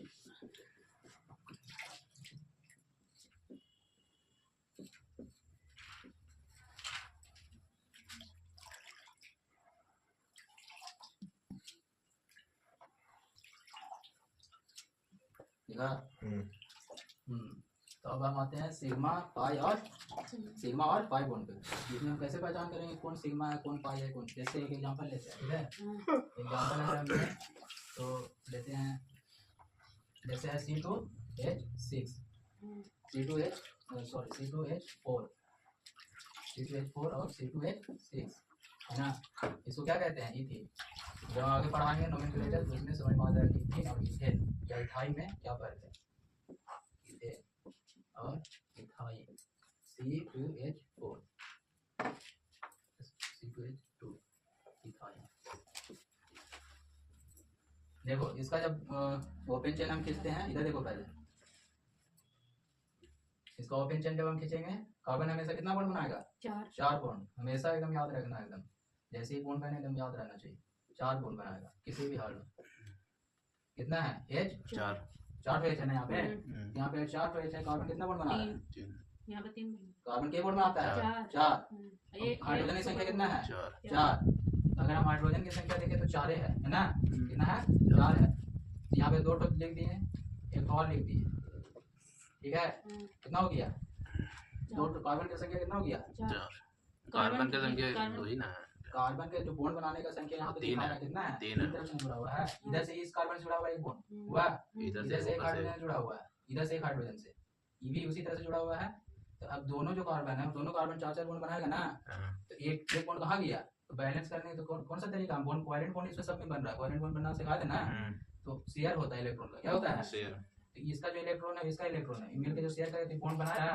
Speaker 1: देखा। तो अब हम आते हैं सिग्मा पाई और पाई बॉन्ड पे। इसमें हम कैसे पहचान करेंगे कौन सिग्मा है कौन पाई है कौन, जैसे एक एग्जांपल लेते हैं, ठीक है। एग्जांपल अगर हम लें तो लेते हैं जैसे है C2H6 C2H4 और C2H6 है ना। इसको क्या कहते हैं इथीन। जब आगे पढ़ाएंगे नोमेनक्लेचर तो उसमें समझ में आ जाएगा इथीन और इथेन या इथाइन में क्या फर्क है। इथेन और इथाइन C2H4 C2H2 इथाइन। देखो इसका जब ओपन चेन हम खींचते हैं, इधर देखो पहले इसका ओपन चेन जब हम खींचेंगे, कार्बन हमेशा कितना बॉन्ड बनाएगा 4 बॉन्ड। हमेशा एकदम याद रखना, एकदम जैसे ही बॉन्ड बने एकदम याद रहना चाहिए, 4 बॉन्ड बनाएगा किसी भी हाल में। कितना है H 4 तो H है ना यहाँ पे 4 तो H है। कार्बन कितना बॉन्ड बना रहा है,
Speaker 2: यहाँ पे 3
Speaker 1: कार्बन के बॉन्ड बनाता है 4। हाइड्रोजन की संख्या कितना है 4। अगर हम हाइड्रोजन की संख्या देखें तो 4 है ना। कितना है 4 है। यहाँ पे 2 लिख दिए, एक और लिख दिए, ठीक है। कितना हो गया 2। कार्बन की संख्या कितना हो गया 4।
Speaker 5: कार्बन की संख्या वही ना,
Speaker 1: कार्बन के जो बॉन्ड बनाने का संख्या यहाँ पे दिखा रहा है कितना है 3 तरफ से जुड़ा हुआ है। इधर से इस कार्बन से जुड़ा हुआ है एक बॉन्ड हुआ, इधर से एक हाइड्रोजन जुड़ा हुआ है, इधर से एक हाइड्रोजन से, ये भी उसी तरह से जुड़ा हुआ है तो अब दोनों जो कार्बन है दोनों कार्बन 4 बॉन्ड बनाएगा ना,
Speaker 3: हाँ,
Speaker 1: तो एक बॉन्ड कहाँ गया, तो बैलेंस करने तो कौन सा तरीका, बॉन्ड कोवेलेंट बॉन्ड इसमें सब में बन रहा है, कोवेलेंट बॉन्ड बनना सिखा देना। तो शेयर होता है इलेक्ट्रॉन का, क्या होता है,
Speaker 3: शेयर।
Speaker 1: तो इसका जो इलेक्ट्रॉन है इसका इलेक्ट्रॉन है, मिलकर जो शेयर करे बॉन्ड बनाया।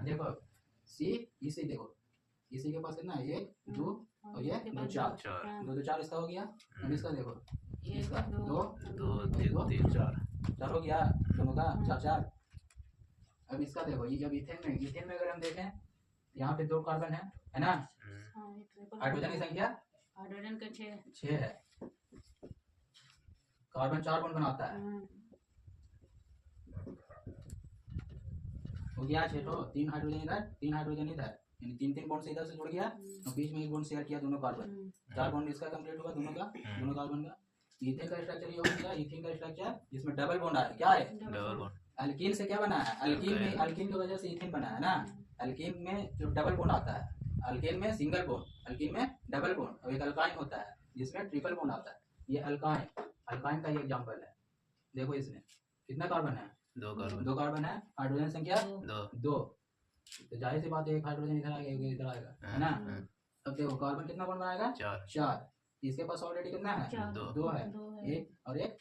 Speaker 1: देखो सी इसी, देखो इसी के पास कितना है, 1 2 और ये 2 4, 2 2 4 इसका हो गया। अब इसका देखो, इसका 2
Speaker 3: 2 3 4
Speaker 1: 4 हो गया दोनों का, 4 4। अब इसका देखो, ये जब इथेन में अगर हम देखें यहाँ पे 2 कार्बन है ना, हाइड्रोजन की संख्या
Speaker 2: हाइड्रोजन का
Speaker 1: 6 है, कार्बन 4 बॉन्ड बनाता है, हो गया 6 तो 3 हाइड्रोजन इधर 3 हाइड्रोजन इधर, यानी 3 बॉन्ड से इधर से जुड़ गया और बीच में एक बॉन्ड शेयर किया दोनों कार्बन, 4 बॉन्ड इसका कंप्लीट हुआ दोनों का, दोनों कार्बन का। इथेन का स्ट्रक्चर ये हो गया, इथेन का स्ट्रक्चर जिसमें डबल बॉन्ड है, क्या है,
Speaker 3: डबल बॉन्ड।
Speaker 1: अल्कीन से क्या बना है, अल्कीन में, अल्कीन की वजह से इथेन बना है ना, अल्कीन में जो डबल बॉन्ड आता है, अल्कीन में सिंगल बॉन्ड, अल्कीन में डबल बॉन्ड, और एक अल्काइन होता है जिसमें ट्रिपल बॉन्ड आता है। ये अल्काइन का ये एग्जांपल है। देखो इसमें कितना कार्बन है, 2 कार्बन है, हाइड्रोजन संख्या 2, तो जाहिर सी बात है एक हाइड्रोजन इधर आएगा एक इधर आएगा, है ना। अब देखो कार्बन कितना बॉन्ड बनाएगा, 4, इसके पास ऑलरेडी कितना है, 2 है, एक और एक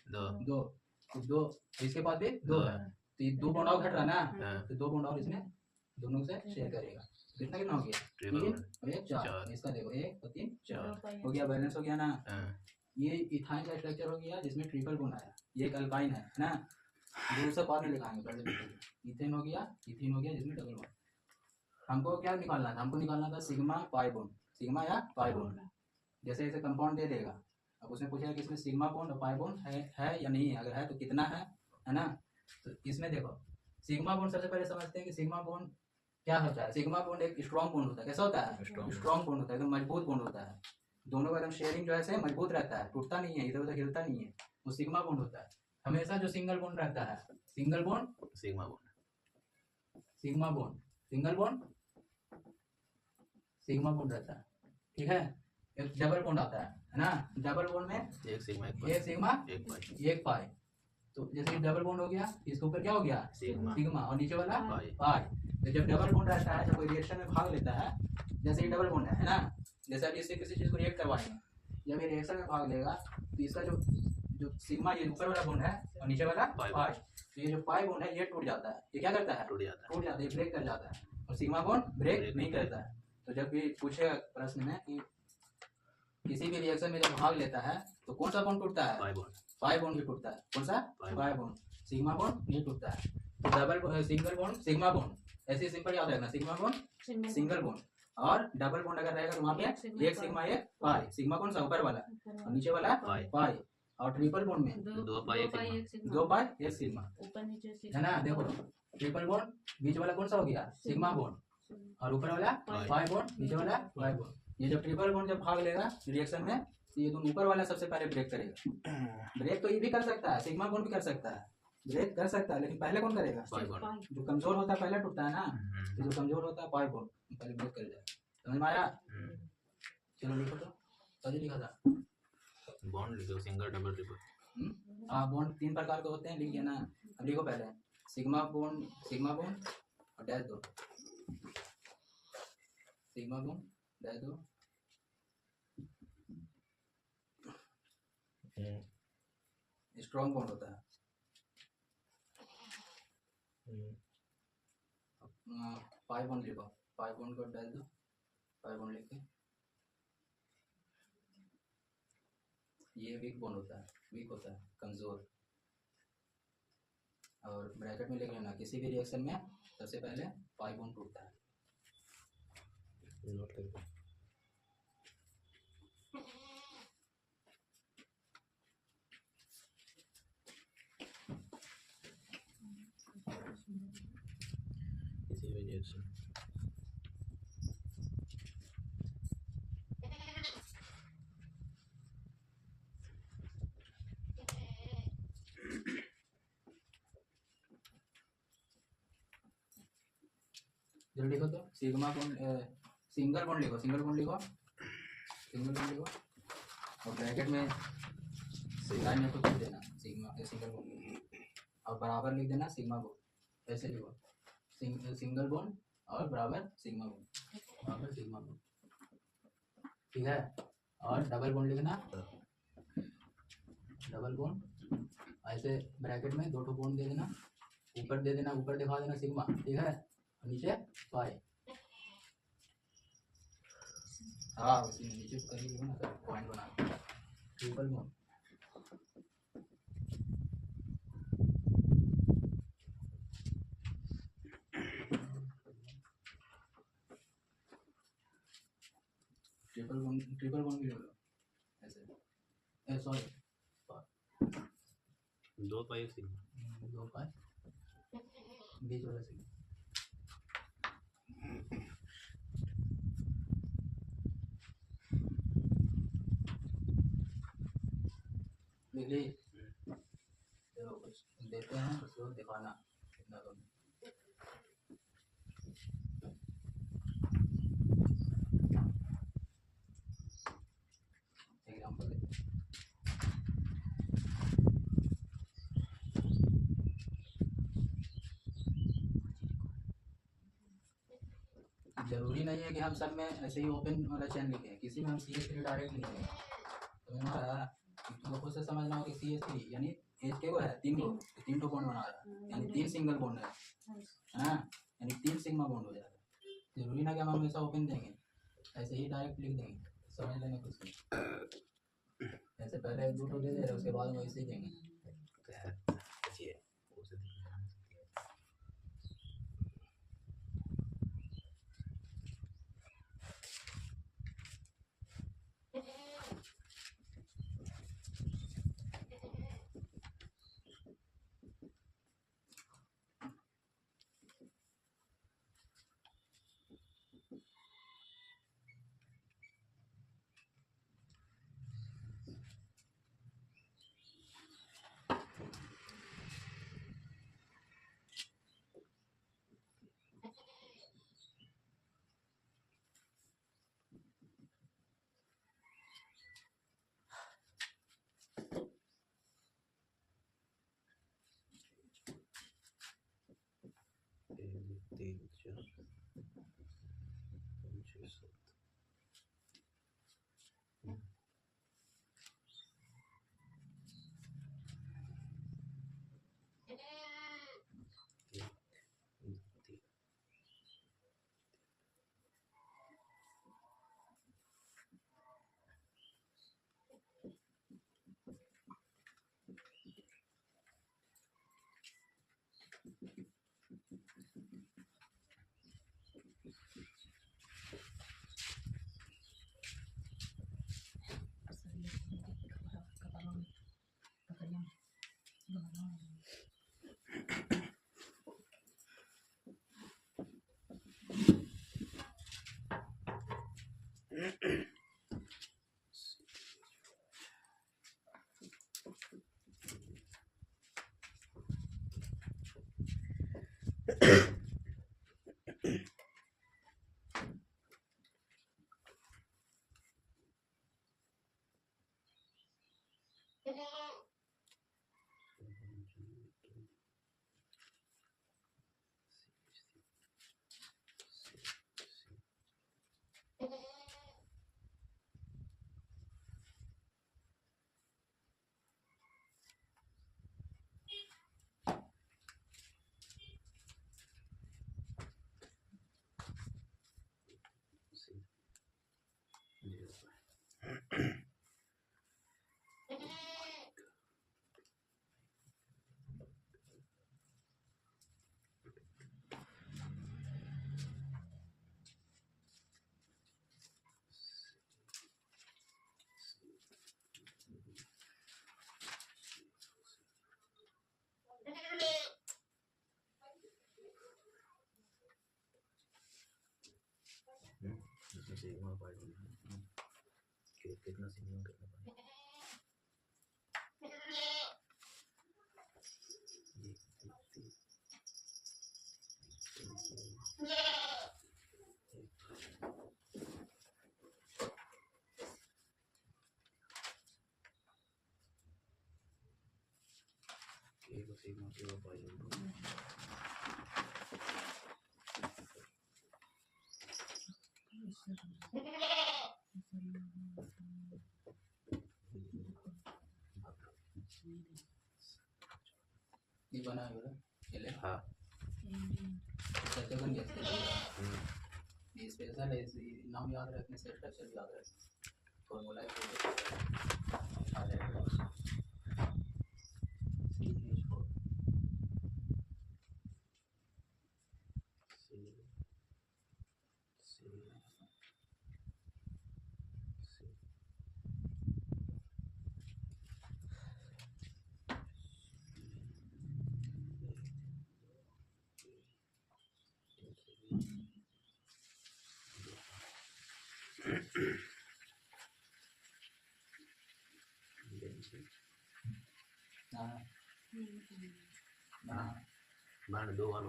Speaker 1: 2, इसके पास भी 2 है, तो ये 2 बॉन्ड और घट रहा ना, तो 2 बॉन्ड और इसमें दोनों से शेयर करेगा, कितना कितना हो गया, 3 और 1 4, इसका देखो 1 और 3 4 हो गया, बैलेंस हो गया ना। ये इथाइन का स्ट्रक्चर हो गया जिसमें ट्रिपल बॉन्ड आया, ये एक अल्काइन है ना, दूसरा बाद में लिखाएंगे, पहले इथेन हो गया, इथीन हो गया जिसमें डबल बॉन्ड। हमको क्या निकालना था, हमको निकालना था सिग्मा पाई बॉन्ड, सिग्मा या पाई बॉन्ड, जैसे जैसे कंपाउंड दे देगा। अब उसने पूछा कि इसमें सिग्मा बॉन्ड और पाई बॉन्ड है या नहीं है, अगर है तो कितना है ना। तो इसमें देखो सिग्मा बॉन्ड सबसे पहले समझते हैं कि सिग्मा बॉन्ड क्या होता है। सिग्मा बॉन्ड एक स्ट्रॉन्ग बॉन्ड होता है, कैसा होता है, स्ट्रॉन्ग बॉन्ड होता है, एकदम मजबूत बॉन्ड होता है, दोनों का एकदम शेयरिंग जो है मजबूत रहता है, टूटता नहीं है, इधर उधर हिलता नहीं है, वो सिग्मा बॉन्ड होता है। हमेशा जो सिंगल बॉन्ड रहता है, single bond
Speaker 3: sigma bond,
Speaker 1: sigma bond, single bond sigma bond रहता है, ठीक है। एक डबल बॉन्ड आता है ना, डबल बॉन्ड में
Speaker 3: एक सिग्मा
Speaker 1: एक पाई, तो जैसे डबल बॉन्ड हो गया, इसके ऊपर क्या हो गया, सिग्मा और नीचे वाला पाई। तो जब डबल बॉन्ड रहता है, जब कोई रिएक्शन में भाग लेता है, जैसे ये डबल बॉन्ड है ना, जैसे अभी इससे किसी चीज को रिएक्ट करवाएंगे, जब ये रिएक्शन में भाग लेगा तो इसका जो सिग्मा, ये ऊपर वाला बॉन्ड है और नीचे वाला पाई, तो ये जो पाई बॉन्ड है ये टूट जाता है, ये क्या करता है, टूट जाता है, ब्रेक कर जाता है, और सिग्मा बॉन्ड ब्रेक नहीं करता है। तो जब भी पूछेगा प्रश्न में कि किसी भी रिएक्शन में जब भाग लेता है तो कौन सा बॉन्ड टूटता है, पाई बॉन्ड भी टूटता है, कौन सा, पाई बॉन्ड, सिग्मा बॉन्ड नहीं टूटता है। तो double single bond sigma bond, ऐसे सिंपल याद रखना, सिग्मा बॉन्ड सिंगल बॉन्ड, और डबल बॉन्ड अगर रहेगा तो वहाँ पे एक सिग्मा एक पाई, सिग्मा कौन सा ऊपर वाला और नीचे वाला पाई, और ट्रिपल बॉन्ड में
Speaker 3: 2 पाई
Speaker 1: एक सिग्मा, है ना। देखो ट्रिपल बॉन्ड बीच वाला कौन सा हो गया, सिग्मा बॉन्ड, और ऊपर वाला पाई बॉन्ड, नीचे वाला पाई बॉन्ड। ये जब ट्रिपल बॉन्ड जब भाग लेगा रिएक्शन में, तो ये दोनों ऊपर वाला सबसे पहले ब्रेक करेगा। ब्रेक तो ये भी कर सकता है, सिग्मा बॉन्ड भी कर सकता है, ब्रेक कर सकता है, लेकिन पहले कौन करेगा, जो कमजोर होता है पहले टूटता है ना, तो जो कमजोर होता है पाई बॉन्ड पहले ब्रेक कर जाएगा। समझ में आया, चलो लिखो, तो कभी लिखा था
Speaker 3: बॉन्ड, लिखो सिंगल डबल ट्रिपल।
Speaker 1: हाँ, बॉन्ड 3 प्रकार के होते हैं, लिख ना। अब लिखो पहले सिग्मा बॉन्ड और डैश दो, सिग्मा बॉन्ड डैश दो, स्ट्रॉन्ग बॉन्ड होता है। पाई बॉन्ड लिखो, पाई बॉन्ड को डैश दो, पाई बॉन्ड लिख के, ये वीक बॉन्ड होता है, वीक होता है, कमजोर। और ब्रैकेट में लिख लेना, किसी भी रिएक्शन में सबसे पहले पाई बॉन्ड टूटता है।
Speaker 6: नोट कर
Speaker 3: किसी भी रिएक्शन
Speaker 1: जल्दी लिखो, तो सिग्मा बॉन्ड सिंगल बॉन्ड लिखो, सिंगल बॉन्ड लिखो, सिंगल बॉन्ड लिखो, और ब्रैकेट में लाइन में कुछ लिख देना, सिग्मा सिंगल बॉन्ड, और बराबर लिख देना सिग्मा बॉन्ड, ऐसे लिखो, सिंगल बॉन्ड और बराबर सिग्मा बॉन्ड, बराबर सिग्मा बॉन्ड, ठीक है। और डबल बॉन्ड लिखना, डबल बॉन्ड ऐसे ब्रैकेट में 2 बॉन्ड दे देना, ऊपर दे देना, ऊपर दिखा देना सिग्मा, ठीक है, और नीचे पाई। हाँ उसी में नीचे करिए ना सर, पॉइंट बना ट्रिपल बॉन्ड। ट्रिपल बॉन्ड भी लो ऐसे, सॉरी
Speaker 3: 2 पाई सिग्मा,
Speaker 1: 2 पाई बीच वाला सिग्मा। लिखी, चलो कुछ देते हैं उसको दिखाना कितना कम। एग्जाम्पल देते हैं। जरूरी नहीं है कि हम सब में ऐसे ही ओपन वाला चेन लिखें, किसी में हम CH3 डायरेक्ट लिखेंगे। तो हमारा तुमको खुद से समझना हो कि CH3 यानी एच के को है 3 को, 3 बॉन्ड बना रहा है, यानी 3 सिंगल बॉन्ड है, हाँ, यानी 3 सिग्मा बॉन्ड हो जाएगा। जरूरी ना कि हम हमेशा ओपन देंगे, ऐसे ही डायरेक्ट लिख देंगे, समझ लेंगे कुछ नहीं। ऐसे पहले 2 दे दे रहे, उसके बाद हम वैसे ही देंगे।
Speaker 3: अच्छी है उसे सिग्मा पाई कितना सिग्मा कितना पाई सिग्मा पाई
Speaker 1: ये बना है एल एन
Speaker 3: हाँ
Speaker 1: कैसे बन गया ये स्पेशल है नाम याद रखने से स्ट्रक्चर याद रखने फॉर्मूला आ जाएगा हाँ हाँ
Speaker 3: बाण 2 वाला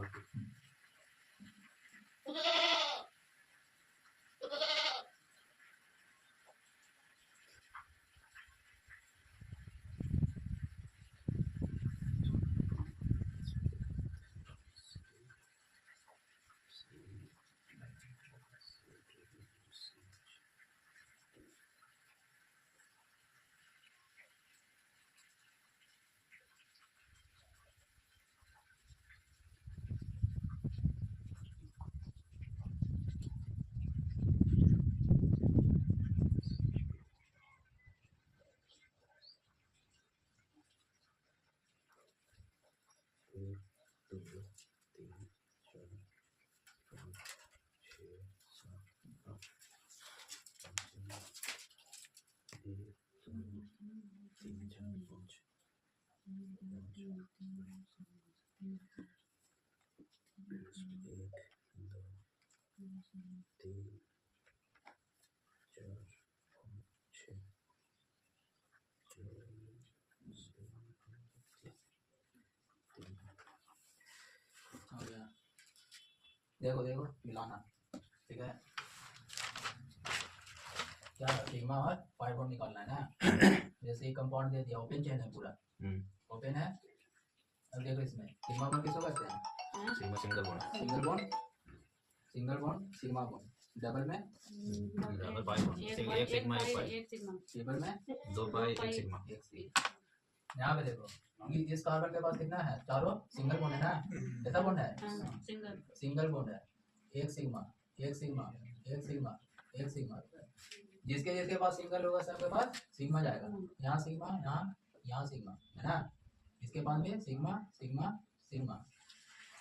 Speaker 1: हो गया देखो देखो मिलाना ठीक है क्या सिग्मा और पाई बॉन्ड निकालना है ना जैसे ही कंपाउंड दे दिया ओपन चेन है पूरा ओपन है अब देखो इसमें सिग्मा बॉन्ड किसको कहते हैं
Speaker 3: sigma single bond
Speaker 1: single bond sigma bond double में
Speaker 3: डबल पाई बॉन्ड एक सिग्मा एक पाई
Speaker 1: ट्रिपल में
Speaker 3: 2 पाई एक सिग्मा
Speaker 1: एक सिग्मा यहाँ पे देखो इस कार्बन के पास कितना है चारों सिंगल बॉन्ड है ना कैसा बॉन्ड है सिंगल बॉन्ड है एक सिग्मा एक सिग्मा एक सिग्मा एक सिग्मा जिसके जिसके पास सिंगल होगा सबके पास सिग्मा जाएगा यहाँ सिग्मा यहाँ सिग्मा है ना इसके पास भी सिग्मा सिग्मा सिग्मा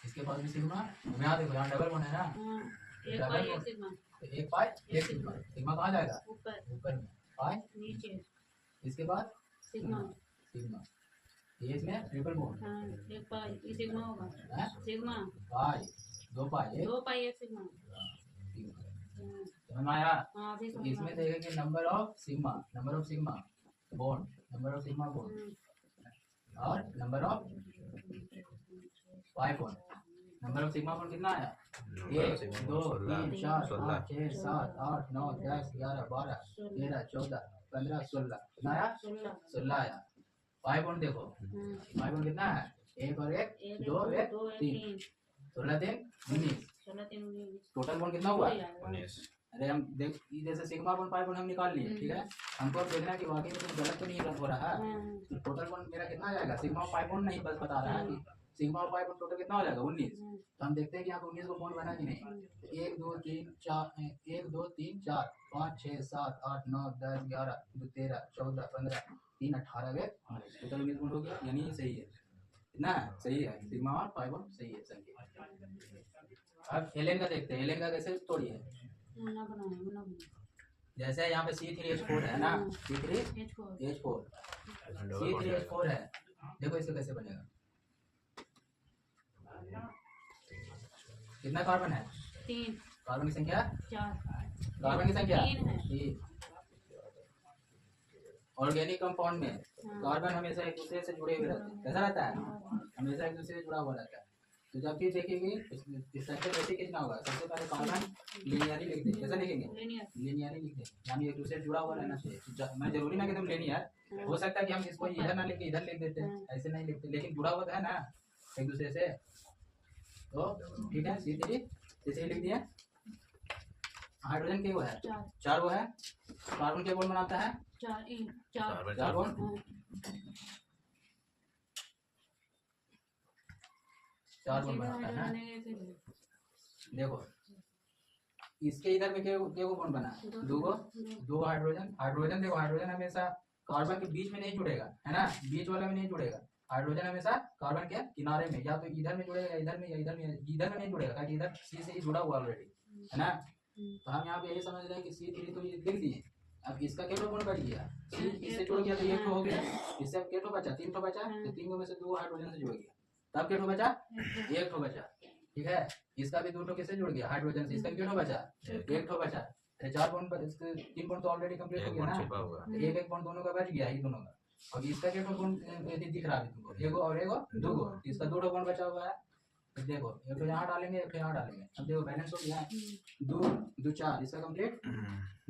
Speaker 1: इसके पास भी सिग्मा यहाँ देखो यहाँ डबल बॉन्ड है ना डबल बॉन्ड तो एक पाई एक सिग्मा सिग्मा कहाँ जाएगा ऊपर में पाई
Speaker 2: नीचे
Speaker 1: इसके बाद
Speaker 2: सिग्मा
Speaker 1: सिग्मा ये इसमें ट्रिपल बॉन्ड
Speaker 2: एक पाई ये सिग्मा होगा
Speaker 1: है
Speaker 2: सिग्मा
Speaker 1: पाई 2 पाई
Speaker 2: 2 पाई एक सिग्मा
Speaker 1: समझ में आया
Speaker 2: हाँ अभी
Speaker 1: तो इसमें देखेंगे number of sigma bond number of sigma bond और number of pi bond number of sigma bond कितना आया 1 2 3 4 5 6 7 8 9 10 11 12 13 14 15 16 कितना आया 16 आया पाई बॉन्ड देखो पाई बॉन्ड कितना है 1 और 1 2 1 3 16 3 19 टोटल बॉन्ड कितना हुआ
Speaker 3: 19
Speaker 1: अरे हम देख जैसे सिग्मा बॉन्ड पाई बॉन्ड हम निकाल लिए ठीक है हमको अब देखना है कि वाकई में कुछ गलत तो नहीं हो रहा है तो टोटल बॉन्ड मेरा कितना आ जाएगा सिग्मा पाई बॉन्ड नहीं बस बता रहा है कि सिग्मा और पाई बॉन्ड टोटल कितना हो जाएगा 19 तो हम देखते हैं कि यहाँ पे 19 को बॉन्ड बना कि नहीं 1 2 3 4 1 2 3 4 5 6 7 8 9 10 11 13 14 15 3 18 वे टोटल 19 बॉन्ड हो गया यानी ये सही है कितना है सही है सिग्मा और पाई बॉन्ड सही है संख्या अब एलेन का देखते हैं एलेन का कैसे स्टोरी है जैसे यहाँ पे C3H4 है ना C3H4 C3H4 है देखो इसका कैसे बनेगा कितना कार्बन है
Speaker 2: 3
Speaker 1: कार्बन की संख्या
Speaker 2: 4
Speaker 1: कार्बन की संख्या
Speaker 2: 3 है
Speaker 1: ऑर्गेनिक कंपाउंड में कार्बन हमेशा एक दूसरे से जुड़े हुए रहते हैं कैसा रहता है हमेशा एक दूसरे से जुड़ा हुआ रहता है तो जब भी देखेंगे स्ट्रक्चर कैसे कितना होगा सबसे पहले कार्बन लिनियरली लिख देंगे कैसा लिखेंगे लिनियरली लिख देंगे यानी एक दूसरे से जुड़ा हुआ रहना चाहिए मैं जरूरी ना कि तुम लिनियर हो सकता है कि हम इसको इधर ना लिख के इधर लिख देते हैं ऐसे नहीं लिखते लेकिन जुड़ा हुआ है ना एक दूसरे से तो ठीक है C3 लिख दिया हाइड्रोजन के वो है
Speaker 2: चार
Speaker 1: 4 वो है, कार्बन के बॉन्ड बनाता है
Speaker 2: चार ई चार
Speaker 1: 4 बॉन्ड,
Speaker 2: हाँ,
Speaker 1: 4 बॉन्ड
Speaker 2: सीधा
Speaker 1: बनाता है।
Speaker 2: हाइड्रोजन है, ऐसे
Speaker 1: देखो इसके इधर में क्या बॉन्ड बना है? दो हाइड्रोजन। हाइड्रोजन देखो, हाइड्रोजन हमेशा कार्बन के बीच में नहीं जुड़ेगा, है ना, बीच वाले में नहीं जुड़ेगा। हाइड्रोजन हमेशा कार्बन के किनारे में, या तो इधर में जुड़ेगा, इधर में, या इधर में। इधर में नहीं जुड़ेगा क्योंकि इधर सी से ही जुड़ा हुआ ऑलरेडी, है ना। तो हम यहाँ पे यही समझ रहे हैं कि C3 तो ये लिख दिए। अब इसका क्या बॉन्ड बच गया? C इससे जुड़ गया तो एक हो गया, इससे अब क्या बचा? 3 बचा, तो 3 में से 2 हाइड्रोजन से जुड़ गया, तब क्या बचा? 1 बचा, ठीक है। इसका भी 2 किससे जुड़ गया? हाइड्रोजन से। इसका भी क्या बचा? 1 बचा। 4 बॉन्ड पर, इसके 3 बॉन्ड तो ऑलरेडी कंप्लीट हो गया ना,
Speaker 3: छिपा हुआ।
Speaker 1: तो एक बॉन्ड दोनों का बच गया ही, दोनों का। और इसका क्या बॉन्ड दिख रहा है तुमको? एगो और एगो, 2 इसका 2 बॉन्ड बचा हुआ है। तो देखो एक तो यहाँ डालेंगे, एक यहाँ डालेंगे। अब देखो बैलेंस हो गया, 2 4 इसका कंप्लीट,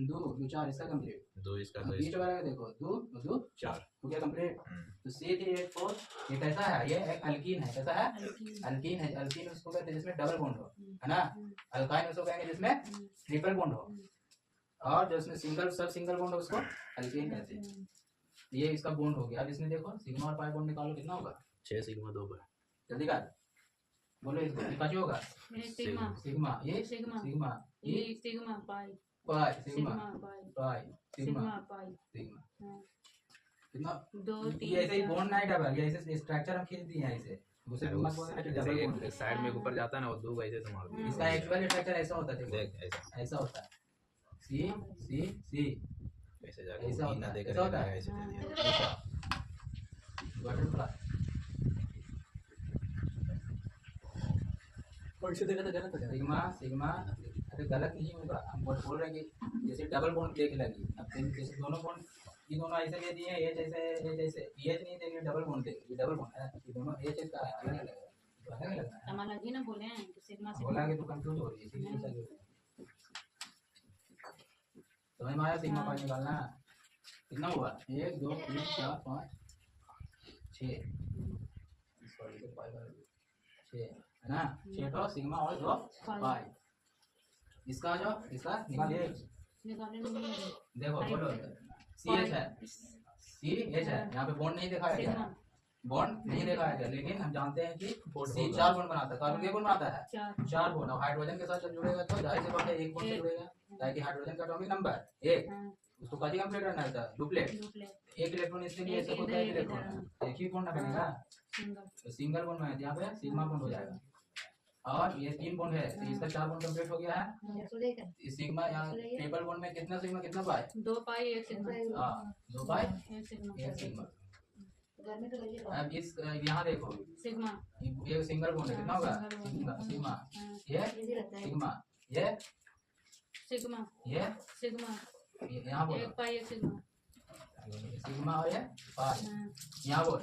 Speaker 1: 2 4 इसका कंप्लीट।
Speaker 3: 2 इसका
Speaker 1: अब बीच वाला का देखो, 2 4 हो गया कंप्लीट। तो C3H4 ये कैसा है? ये एक अल्कीन है। कैसा है? अल्कीन है। अल्कीन उसको कहते हैं जिसमें डबल बॉन्ड हो, है ना। अल्काइन उसको कहेंगे जिसमें ट्रिपल बॉन्ड हो, और जो उसमें सिंगल बॉन्ड हो उसको अल्कीन कहते हैं। ये इसका बॉन्ड हो गया। अब इसमें देखो सिग्मा और पाई बॉन्ड निकालो, कितना होगा?
Speaker 3: 6 सिग्मा 2 पर।
Speaker 1: जल्दी कर बोलो, इसको कितना होगा?
Speaker 2: सिग्मा
Speaker 1: सिग्मा, ये
Speaker 2: सिग्मा
Speaker 1: सिग्मा, ये
Speaker 2: ई सिग्मा पाई
Speaker 1: पाई, सिग्मा
Speaker 2: सिग्मा पाई
Speaker 1: पाई, सिग्मा
Speaker 2: सिग्मा पाई
Speaker 1: सिग्मा।
Speaker 2: हाँ,
Speaker 1: कितना?
Speaker 2: 2
Speaker 1: ये ऐसे ही
Speaker 2: 3
Speaker 1: बॉन्ड नहीं डबल, ये ऐसे स्ट्रक्चर हम खींच दिए हैं ऐसे। दूसरे
Speaker 3: अरे
Speaker 1: नंबर
Speaker 3: उस-
Speaker 1: बोलते हैं कि
Speaker 3: जैसे
Speaker 1: डबल
Speaker 3: एक
Speaker 1: बॉन्ड।
Speaker 3: साइड में ऊपर जाता है ना, वो 2 ऐसे तो मार दिया।
Speaker 1: इसका एक्चुअल स्ट्रक्चर ऐसा होता है, देखो
Speaker 3: देख ऐसा
Speaker 1: ऐसा होता है। सी सी सी
Speaker 3: ऐसे जाके
Speaker 1: ऐसा
Speaker 3: वो
Speaker 1: होता
Speaker 3: ना
Speaker 1: है,
Speaker 3: देख
Speaker 1: ऐसा होता है।
Speaker 3: ऐसे दे दिया।
Speaker 1: बटरफ्लाई। और इसे देखा तो गलत है। सिग्मा सिग्मा, अरे गलत नहीं होगा। हम बोल रहे हैं कि जैसे डबल बॉन्ड देख लगी, अब जैसे दोनों बॉन्ड, ये दोनों ऐसे दे दिए, एच ऐसे, एच ऐसे, एच नहीं देंगे, डबल बॉन्ड देंगे। ये डबल बॉन्ड है, ये दोनों एच इसका अलग अलग है, अलग अलग है।
Speaker 2: हम अलग ही ना बोले हैं कि सिग्मा
Speaker 1: बोला कि तो कंफ्यूज हो रही है, इसीलिए ऐसा हो रहा है। समझ में आया? सिग्मा पाई निकालना कितना हुआ? 1 2 3 4 5 6, सॉरी तो पाई 6 है ना। 6 तो सिग्मा और 2 पाई। इसका जो इसका निकालिए,
Speaker 2: निकालने नहीं है
Speaker 1: देखो बोलो, सी एच है, सी एच है। यहाँ पे बॉन्ड नहीं दिखाया गया,
Speaker 2: सिग्मा
Speaker 1: बॉन्ड नहीं दिखाया गया, लेकिन हम जानते हैं कि सी 4 बॉन्ड बनाता है। कार्बन के बॉन्ड बनाता है 4 बॉन्ड। और हाइड्रोजन के साथ जब जुड़ेगा तो जाहिर सी बात है 1 बॉन्ड से जुड़ेगा, ताकि हाइड्रोजन का एटॉमिक नंबर 1,
Speaker 2: हाँ,
Speaker 1: उसको कैसे कंप्लीट करना होता है? डुप्लेट।
Speaker 2: डुप्लेट
Speaker 1: 1 इलेक्ट्रॉन इसके लिए
Speaker 2: एक
Speaker 1: ऐसे होता
Speaker 2: इधर,
Speaker 1: है, 1
Speaker 2: एक
Speaker 1: इलेक्ट्रॉन
Speaker 2: इधर।
Speaker 1: एक ही बॉन्ड बनेगा,
Speaker 2: सिंगल
Speaker 1: तो सिंगल बॉन्ड में यहाँ पे सिग्मा बॉन्ड हो जाएगा। और ये 3 बॉन्ड है, तो इसका 4 बॉन्ड कंप्लीट हो गया है। इस सिग्मा यहाँ ट्रिपल बॉन्ड में कितना सिग्मा कितना पाई?
Speaker 2: 2 पाई 1 सिग्मा
Speaker 1: हाँ 2 पाई
Speaker 2: 1 सिग्मा
Speaker 1: 1 सिग्मा। अब इस यहाँ देखो,
Speaker 2: सिग्मा
Speaker 1: ये सिंगल बॉन्ड है, कितना होगा? सिग्मा सिग्मा,
Speaker 2: हाँ,
Speaker 1: ये सिग्मा, ये
Speaker 2: सिग्मा
Speaker 1: ये
Speaker 2: सिग्मा
Speaker 1: यहाँ बोलो
Speaker 2: 1 पाई 1 सिग्मा
Speaker 1: सिग्मा, और ये पाई,
Speaker 2: हाँ,
Speaker 1: यहाँ बोल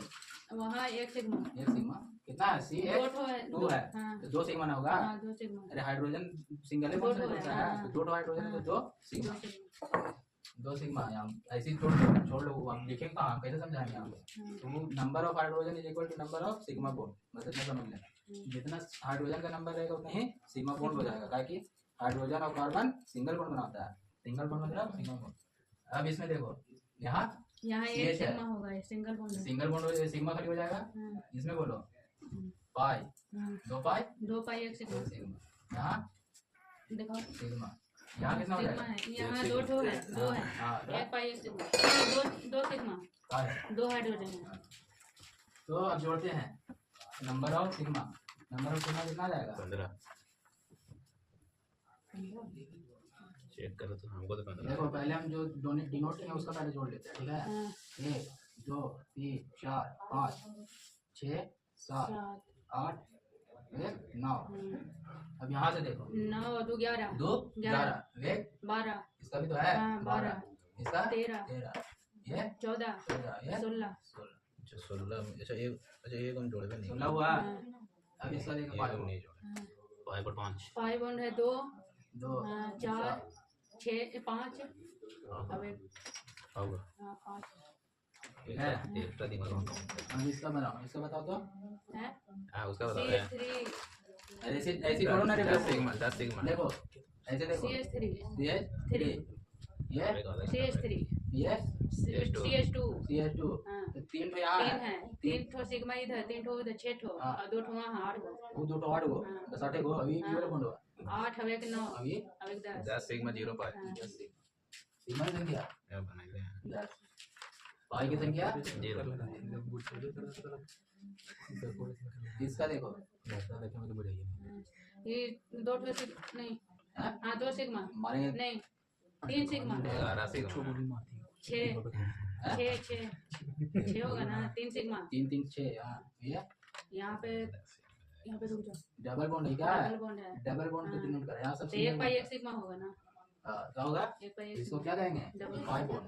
Speaker 2: वहाँ 1 सिग्मा
Speaker 1: 1 सिग्मा कितना है? सी
Speaker 2: 2
Speaker 1: एक
Speaker 2: ठो है
Speaker 1: 2 है,
Speaker 2: हाँ
Speaker 1: तो 2 सिग्मा ना होगा।
Speaker 2: हाँ 2 सिग्मा
Speaker 1: अरे हाइड्रोजन सिंगल बॉन्ड से जुड़ता है, तो 2 हाइड्रोजन है तो 2 सिग्मा,
Speaker 2: 2 सिग्मा
Speaker 1: 2 सिग्मा। यहाँ ऐसे ही छोड़ लो, हम लिखेंगे कहाँ, कैसे समझाएंगे यहाँ पे?
Speaker 2: हाँ,
Speaker 1: तो number of hydrogen is equal to number of sigma bond, बस इतना समझ लेना। जितना हाइड्रोजन का नंबर रहेगा उतना ही सिग्मा बॉन्ड हो जाएगा, ताकि हाइड्रोजन और कार्बन सिंगल बॉन्ड बनाता है। सिंगल बॉन्ड मतलब सिग्मा बॉन्ड। अब इसमें देखो, यहाँ
Speaker 2: यहाँ
Speaker 1: CH
Speaker 2: 1
Speaker 1: है।
Speaker 2: सिग्मा होगा, ये सिंगल बॉन्ड है
Speaker 1: सिंगल बॉन्ड हो जाएगा, सिग्मा खाली हो जाएगा।
Speaker 2: हाँ,
Speaker 1: इसमें बोलो पाई,
Speaker 2: हाँ,
Speaker 1: 2 पाई
Speaker 2: 2 पाई 1 सिग्मा
Speaker 1: 2 सिग्मा, यहाँ
Speaker 2: देखो
Speaker 1: सिग्मा, यहाँ कितना हो
Speaker 2: सिग्मा
Speaker 1: जाएगा?
Speaker 2: है, यहाँ 2 ठो है 2 है
Speaker 1: हाँ
Speaker 2: 1 पाई 1 सिग्मा 2 सिग्मा
Speaker 1: पाई।
Speaker 2: 2 हाइड्रोजन है
Speaker 1: तो अब जोड़ते हैं number of sigma, number of sigma कितना आ जाएगा?
Speaker 3: 15 चेक करो तो हमको तो 15।
Speaker 1: देखो पहले हम जो डिनोट किए उसका पहले जोड़ लेते हैं, ठीक है।
Speaker 2: हाँ,
Speaker 1: 1 2 3 4 5 6 7 8 1 9। अब यहाँ से देखो
Speaker 2: 9 और 2 11
Speaker 1: 2 11 1
Speaker 2: 12
Speaker 1: इसका भी तो है
Speaker 2: हाँ,
Speaker 1: 12, इसका
Speaker 2: 13
Speaker 1: 13, ये
Speaker 2: 14
Speaker 1: 14, ये
Speaker 2: 16
Speaker 1: 16,
Speaker 3: अच्छा 16। अच्छा एक हम जोड़े भी नहीं।
Speaker 1: 16 हुआ।
Speaker 2: हाँ,
Speaker 1: अब इसका देखो
Speaker 3: एक
Speaker 1: 5
Speaker 3: हम नहीं जोड़े। 5 और 5
Speaker 2: 5 बॉन्ड है 2
Speaker 1: 2
Speaker 2: 4 6 5 अब एक
Speaker 3: होगा।
Speaker 2: हाँ, 5
Speaker 1: है।
Speaker 3: एक्स्ट्रा दिमाग में।
Speaker 1: अब इसका बनाओ, इसका बताओ तो।
Speaker 2: है
Speaker 3: हाँ उसका बता रहे हैं।
Speaker 2: C3
Speaker 1: ऐसे ऐसे जोड़ो ना,
Speaker 3: 10 सिग्मा 10 सिग्मा।
Speaker 1: देखो ऐसे देखो
Speaker 2: CH3
Speaker 1: CH3 ये
Speaker 2: CH3
Speaker 1: ये
Speaker 2: CH2
Speaker 1: CH2
Speaker 2: हाँ
Speaker 1: तो 3 तो यहाँ
Speaker 2: तीन
Speaker 1: है
Speaker 2: है 3 ठो सिग्मा इधर 3 ठो उधर 6 ठो
Speaker 1: हाँ।
Speaker 2: और 2 ठो वहाँ 8 गो
Speaker 1: वो 2 तो 8 गो
Speaker 2: हाँ।
Speaker 1: बस 8 गो अभी
Speaker 2: हाँ।
Speaker 1: ये वाला बॉन्ड हुआ
Speaker 2: 8 अब एक 9
Speaker 1: अभी
Speaker 2: अब एक 10
Speaker 3: 10 सिग्मा 0 पाई
Speaker 2: हाँ।
Speaker 1: सिग्मा की संख्या
Speaker 3: ये बनाइए
Speaker 1: 10 पाई की संख्या
Speaker 3: 0
Speaker 1: इसका देखो
Speaker 2: ये 2 ठो नहीं
Speaker 1: हाँ?
Speaker 2: हाँ 2 सिग्मा
Speaker 1: मारेंगे
Speaker 2: नहीं 3 सिग्मा
Speaker 3: 11 सिग्मा
Speaker 2: 6 6 होगा ना 3 सिग्मा
Speaker 1: 3 3 6 हाँ ये
Speaker 2: यहाँ पे रुक जाओ
Speaker 1: डबल बॉन्ड है क्या
Speaker 2: डबल बॉन्ड है
Speaker 1: डबल बॉन्ड को
Speaker 2: हाँ।
Speaker 1: डिनोट कर यहाँ सब
Speaker 2: तो 1 पाई 1 सिग्मा होगा ना
Speaker 1: क्या होगा
Speaker 2: 1 पाई 1
Speaker 1: इसको
Speaker 2: सिग्मा
Speaker 1: क्या कहेंगे
Speaker 2: डबल
Speaker 1: पाई बॉन्ड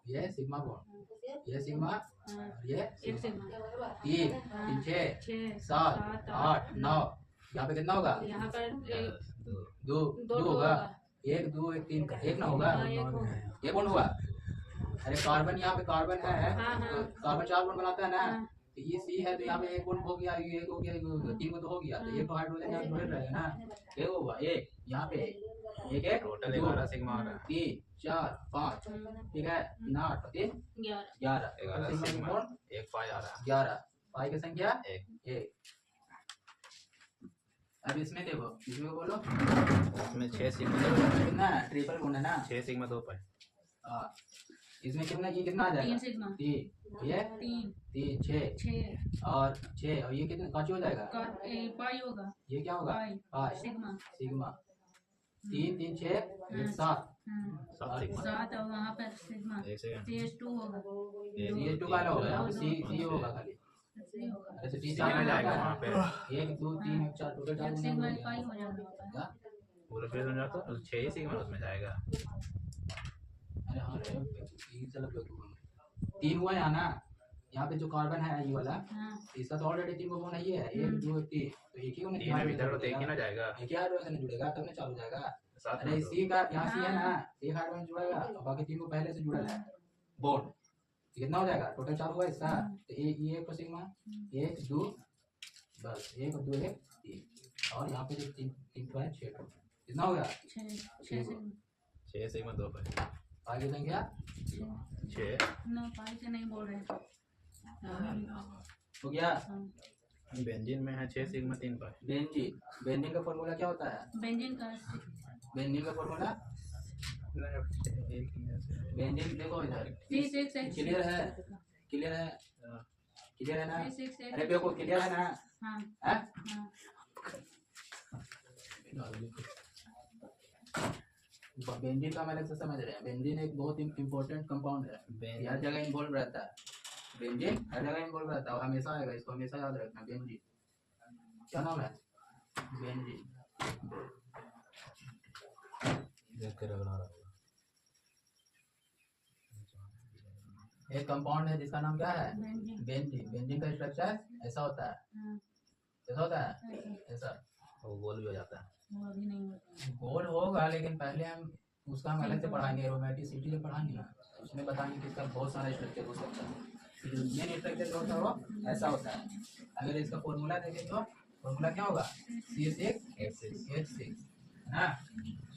Speaker 1: ये सिग्मा बॉन्ड ये सिग्मा
Speaker 2: हाँ
Speaker 1: ये
Speaker 2: 1 सिग्मा
Speaker 1: 3
Speaker 2: हाँ
Speaker 1: 3 6
Speaker 2: 6
Speaker 1: 7 8 9 यहाँ पे कितना होगा
Speaker 2: यहाँ पर
Speaker 1: 2
Speaker 2: 2
Speaker 1: होगा 1 2 1 3 1 ना होगा
Speaker 2: हाँ 1 होगा
Speaker 1: ये बॉन्ड हुआ अरे कार्बन यहाँ पे कार्बन है
Speaker 2: हाँ, हाँ।
Speaker 1: कार्बन 4 बॉन्ड बनाता है ना
Speaker 2: हाँ।
Speaker 1: तो ये सी है तो यहाँ पे 1 बॉन्ड हो गया ये 1 हो गया 3 को तो हो गया तो ये तो हाइड्रोजन यहाँ जुड़े रहेगा ना ये होगा 1 यहाँ पे 1 1
Speaker 3: टोटल 11 सिग्मा आ रहा है
Speaker 1: 3 4 5 ठीक है 8 3
Speaker 2: 11
Speaker 1: 11
Speaker 3: 11
Speaker 1: सिग्मा
Speaker 3: सिग्मा
Speaker 1: बॉन्ड
Speaker 3: 1 पाई आ रहा है
Speaker 1: 11 पाई की संख्या
Speaker 3: 1
Speaker 1: 1 अब इसमें देखो इसमें बोलो
Speaker 3: इसमें 6 सिग्मा
Speaker 1: कितना ट्रिपल बॉन्ड है ना
Speaker 3: 6 सिग्मा 2 पाई
Speaker 1: हाँ इसमें कितना ये कितना आ जाएगा
Speaker 2: 3 सिग्मा
Speaker 1: 3 ये
Speaker 2: 3
Speaker 1: 3 6
Speaker 2: 6
Speaker 1: और 6 और ये कितना काची हो जाएगा
Speaker 2: पाई होगा
Speaker 1: ये क्या होगा
Speaker 2: पाई
Speaker 1: पाई
Speaker 2: सिग्मा
Speaker 1: सिग्मा 3 3 6 7
Speaker 3: 7 सिग्मा
Speaker 2: 7 और वहाँ पर सिग्मा
Speaker 3: 1 सेकंड
Speaker 2: CH2 होगा
Speaker 1: ये 2 का होगा यहाँ पे सी होगा खाली
Speaker 2: C होगा
Speaker 1: ऐसे टी
Speaker 3: सिग्मा में जाएगा वहाँ पे
Speaker 1: 1 2 3 4 टोटल 4
Speaker 2: सिग्मा पाई हो जाएगा
Speaker 3: पूरा पेज बन जाता है 6 ही सिग्मा उसमें जाएगा
Speaker 1: अरे हाँ रे ये चलो 3 हुआ यहाँ ना यहाँ पे जो कार्बन है ये वाला
Speaker 2: हाँ
Speaker 1: इसका तो ऑलरेडी 3 को बॉन्ड है ये है 1 2 3 तो एक ही होने
Speaker 3: 3 में भीतर तो एक ही ना जाएगा
Speaker 1: एक ही हाइड्रोजन जुड़ेगा तब ना चालू हो जाएगा
Speaker 3: साथ
Speaker 1: अरे
Speaker 3: में तो
Speaker 1: सी का यहाँ सी है ना एक हाइड्रोजन जुड़ेगा और बाकी 3 को पहले से जुड़ा है बॉन्ड कितना हो जाएगा टोटल 4 हुआ इसका तो ये को सिग्मा 1 2 बस 1 2 1 3 और यहाँ पे जो 3 तो है 6 कितना हो गया
Speaker 2: 6 सिग्मा
Speaker 3: 6 सिग्मा 2 पाई
Speaker 1: आगे संख्या
Speaker 3: 6
Speaker 2: ना पाई से नहीं बोल रहे
Speaker 1: हो गया
Speaker 3: बेंजीन में है 6 सिग्मा 3 पाई
Speaker 1: बेंजीन बेंजीन का फॉर्मूला क्या होता है
Speaker 2: बेंजीन का
Speaker 1: बेंजीन का फॉर्मूला बेंजीन देखो इधर
Speaker 2: C6H
Speaker 1: क्लियर है क्लियर है क्लियर है ना
Speaker 2: C6H
Speaker 1: अरे देखो क्लियर है ना
Speaker 2: हाँ
Speaker 1: है
Speaker 2: हाँ
Speaker 1: बेंजीन का मैंने से समझ रहे हैं बेंजीन एक बहुत इम्पोर्टेंट कंपाउंड है हर जगह इन्वॉल्व रहता है बेंजीन हर जगह इन्वॉल्व रहता है और हमेशा आएगा इसको हमेशा याद रखना बेंजीन क्या नाम है बेंजीन एक कंपाउंड है जिसका नाम क्या है
Speaker 2: बेंजीन
Speaker 1: बेंजीन बेंजीन का स्ट्रक्चर ऐसा होता है
Speaker 2: हाँ
Speaker 1: ऐसा होता है ऐसा
Speaker 3: वो गोल भी हो जाता है
Speaker 2: वो अभी नहीं होता
Speaker 1: गोल होगा लेकिन पहले हम उसका हम अलग से पढ़ाएंगे एरोमेटिसिटी से पढ़ाएंगे ना उसमें बताएंगे कि इसका बहुत सारा स्ट्रक्चर हो सकता है मेन स्ट्रक्चर जो होता है वो ऐसा होता है अगर इसका फॉर्मूला देखें तो फॉर्मूला क्या होगा C6H6 है ना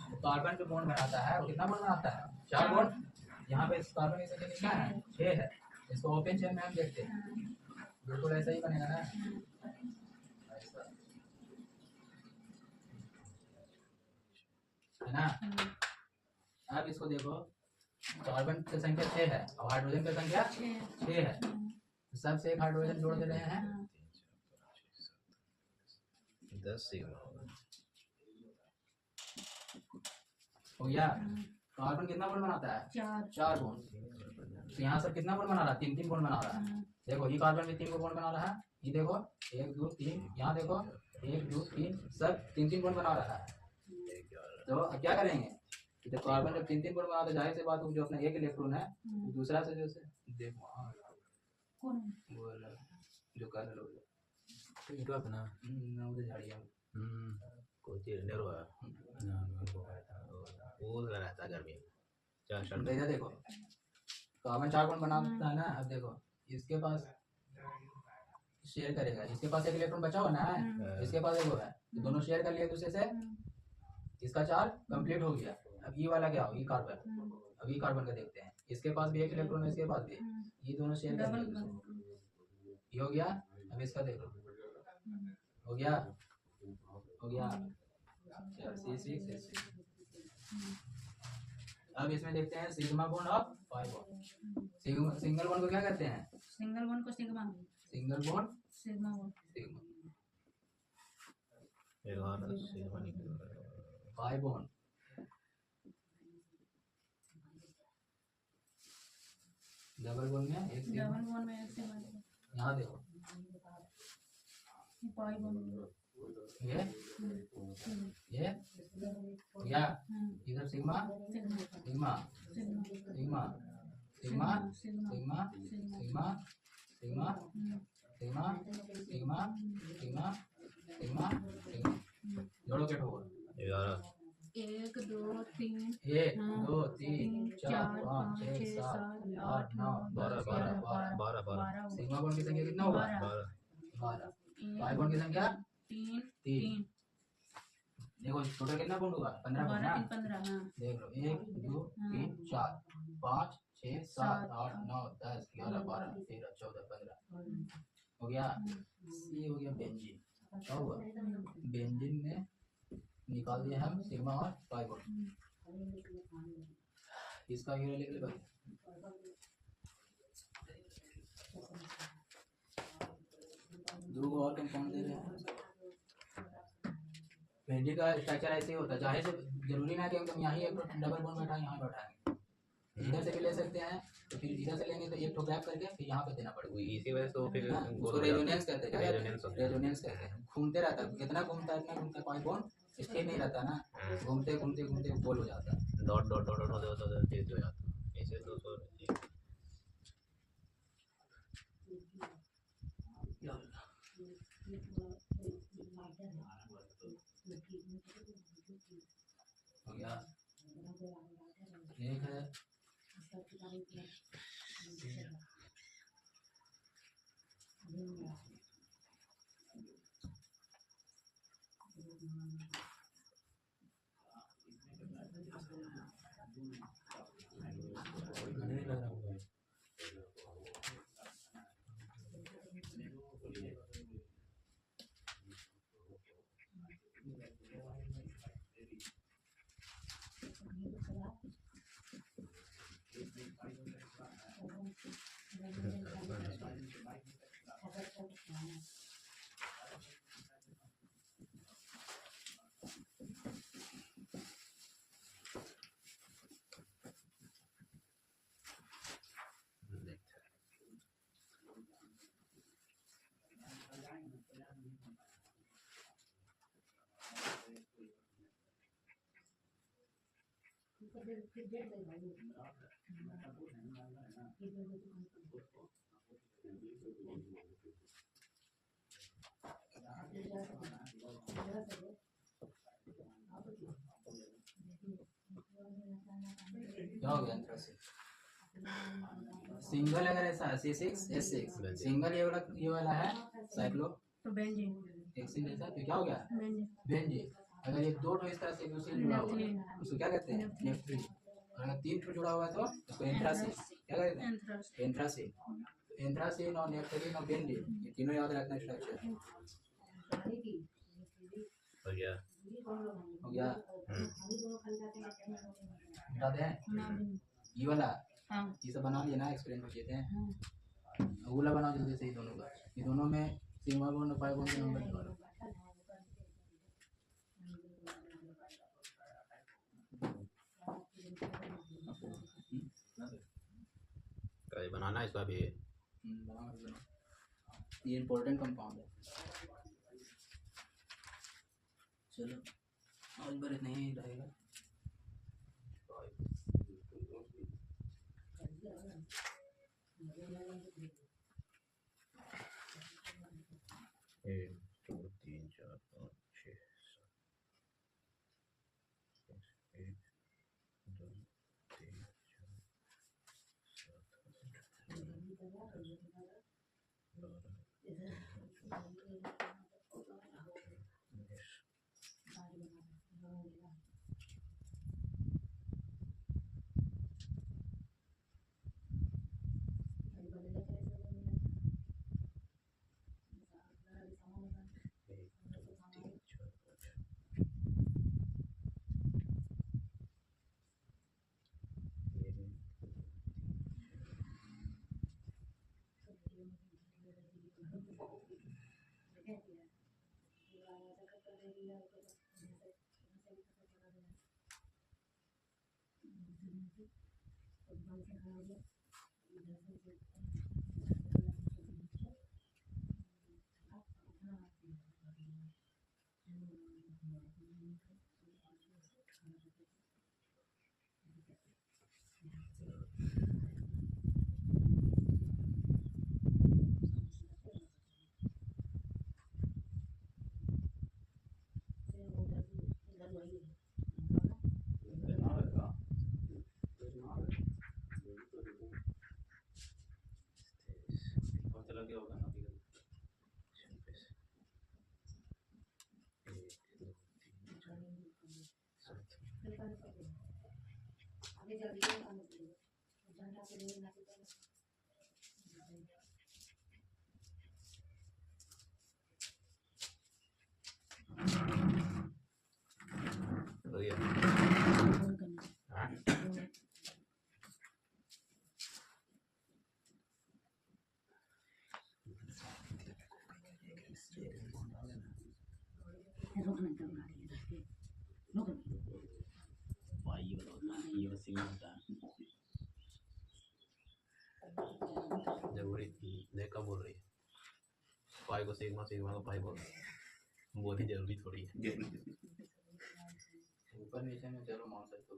Speaker 1: तो कार्बन जो बॉन्ड बनाता है वो कितना बॉन्ड बनाता है 4 बॉन्ड यहाँ पे इस कार्बन की संख्या कितना है 6 है इसको ओपन चेन में हम देखते हैं बिल्कुल ऐसा ही बनेगा ना ऐसा है ना अब इसको देखो कार्बन की संख्या 6 है और हाइड्रोजन की संख्या 6 है सबसे एक हाइड्रोजन जोड़ दे रहे हैं
Speaker 3: 10 सिग्मा होगा
Speaker 1: हो गया कार्बन कितना बॉन्ड बनाता है 4 बॉन्ड तो यहाँ सब कितना बॉन्ड बना रहा है 3 बॉन्ड बना रहा है देखो ये कार्बन में 3 को बॉन्ड बना रहा है ये देखो 1 2 3 यहाँ देखो 1 2 3 सब 3 बॉन्ड बना रहा है तो अब क्या करेंगे कि जब कार्बन जब 3 बॉन्ड बना तो जाहिर सी बात जो अपना एक इलेक्ट्रॉन है वो दूसरा से जैसे देखो हाँ
Speaker 2: कौन
Speaker 1: वो वाला जो कर लो
Speaker 5: itu apa ना
Speaker 1: ना उधर झाड़ियाँ
Speaker 3: कोई चीज नहीं हुआ वो रहता है गर्मी चार शर्ट
Speaker 1: तो इधर देखो कार्बन 4 बॉन्ड बनाता है ना अब देखो इसके पास शेयर करेगा इसके पास एक इलेक्ट्रॉन बचा हुआ ना है इसके पास एक वो है तो दोनों शेयर कर लिए दूसरे से इसका चार्ज कंप्लीट हो गया। अब ये वाला क्या हो, ये कार्बन। अब ये कार्बन का देखते हैं, इसके पास भी एक इलेक्ट्रॉन है, इसके पास भी ये दोनों शेयर करेंगे एक दूसरे को। ये हो गया। अब इसका देखो, हो गया, हो गया। C6H6। अब इसमें देखते हैं सिग्मा बॉन्ड और पाई बॉन्ड। सिंगल बॉन्ड को क्या कहते हैं?
Speaker 2: सिंगल बॉन्ड को sigma,
Speaker 1: single bond
Speaker 2: sigma bond,
Speaker 1: sigma.
Speaker 3: Sigma निकल रहा है।
Speaker 1: पाई बॉन्ड डबल बॉन्ड में एक सिग्मा।
Speaker 2: डबल बॉन्ड में एक सिग्मा,
Speaker 1: यहाँ देखो
Speaker 2: पाई बॉन्ड,
Speaker 1: ये या इधर sigma sigma sigma sigma sigma sigma sigma sigma sigma sigma sigma sigma. जोड़ो क्या होगा?
Speaker 2: 1 2 3
Speaker 1: 1 2 3 4 5 6 7 8 9 10 11 12। सिग्मा बॉन्ड की संख्या कितना होगा? 12। पाई बॉन्ड की संख्या 3। देखो टोटल कितना बॉन्ड होगा? 15 बॉन्ड ना।
Speaker 2: 15।
Speaker 1: देख लो 1 2 3 4 5 6 7 8 9 10 11 12 13 14 15 हो गया। ये हो गया बेंजीन। क्या हुआ? बेंजीन में निकाल दिया हम सिग्मा और पाई बॉन्ड। इसका यूरो लिख ले भाई। दो और कंपाउंड दे रहे हैं। बेंजीन का स्ट्रक्चर ऐसे ही होता है। चाहे जरूरी ना कि हम यहाँ ही एक डबल बॉन्ड बैठा यहाँ बैठाएंगे, इधर से भी ले सकते हैं। तो फिर इधर से लेंगे तो एक ठो गैप करके फिर यहाँ पे देना पड़ेगा।
Speaker 3: इसी वजह से तो फिर
Speaker 1: उसको रेजोनेंस कहते हैं।
Speaker 3: रेजोनेंस होता है।
Speaker 1: रेजोनेंस कहते हैं। घूमते रहता है, कितना घूमता है इतना घूमता है, पाई बॉन्ड स्थिर नहीं रहता ना, घूमते घूमते घूमते गोल हो जाता है।
Speaker 3: डॉट डॉट डॉट डॉट होते तेज हो जाता है। ऐसे 200
Speaker 1: हो गया। एक है क्या हो गया अंतर से? सिंगल अगर ऐसा है C6H6 सिंगल ये वाला है साइक्लो
Speaker 2: तो बेंजीन,
Speaker 1: हेक्सेन जैसा, तो क्या हो गया?
Speaker 2: Benzene,
Speaker 1: benzene. अगर ये दो ठो इस तरह से एक दूसरे से जुड़ा हुआ है उसको क्या कहते हैं? नेफ्थलीन। और अगर तीन ठो जुड़ा हुआ है तो उसको एंथ्रासीन। क्या कहते हैं?
Speaker 2: एंथ्रास,
Speaker 1: एंथ्रासीन। एंथ्रासीन और नेफ्थलीन और बेंजीन ये तीनों याद रखना स्ट्रक्चर।
Speaker 3: हो गया।
Speaker 1: हो गया। बता दें ये वाला
Speaker 2: हाँ,
Speaker 1: ये सब बना लिया ना, एक्सपेरिमेंट में देते हैं। अगला बनाओ जल्दी से। ये दोनों का, ये दोनों में सिग्मा बॉन्ड और पाई बॉन्ड के नंबर निकालो।
Speaker 3: कल बनाना है इसका भी।
Speaker 1: ये इम्पोर्टेंट कंपाउंड है। चलो आज बार इतना ही रहेगा।
Speaker 3: एक दो तीन चार पाँच छः सात, एक दो तीन चार सात, 12, 13, 14, 15, 16, 17, 18, 19,
Speaker 4: और चला गया होगा ना अभी।
Speaker 3: हो गया हाँ
Speaker 4: भाई ये बस सिग्मा होता है।
Speaker 3: जरूरी देख कब बोल रही है पाई को सिग्मा सिग्मा को पाई बोल रही है बहुत ही जरूरी थोड़ी है
Speaker 1: ऊपर नीचे में चलो माउस है तो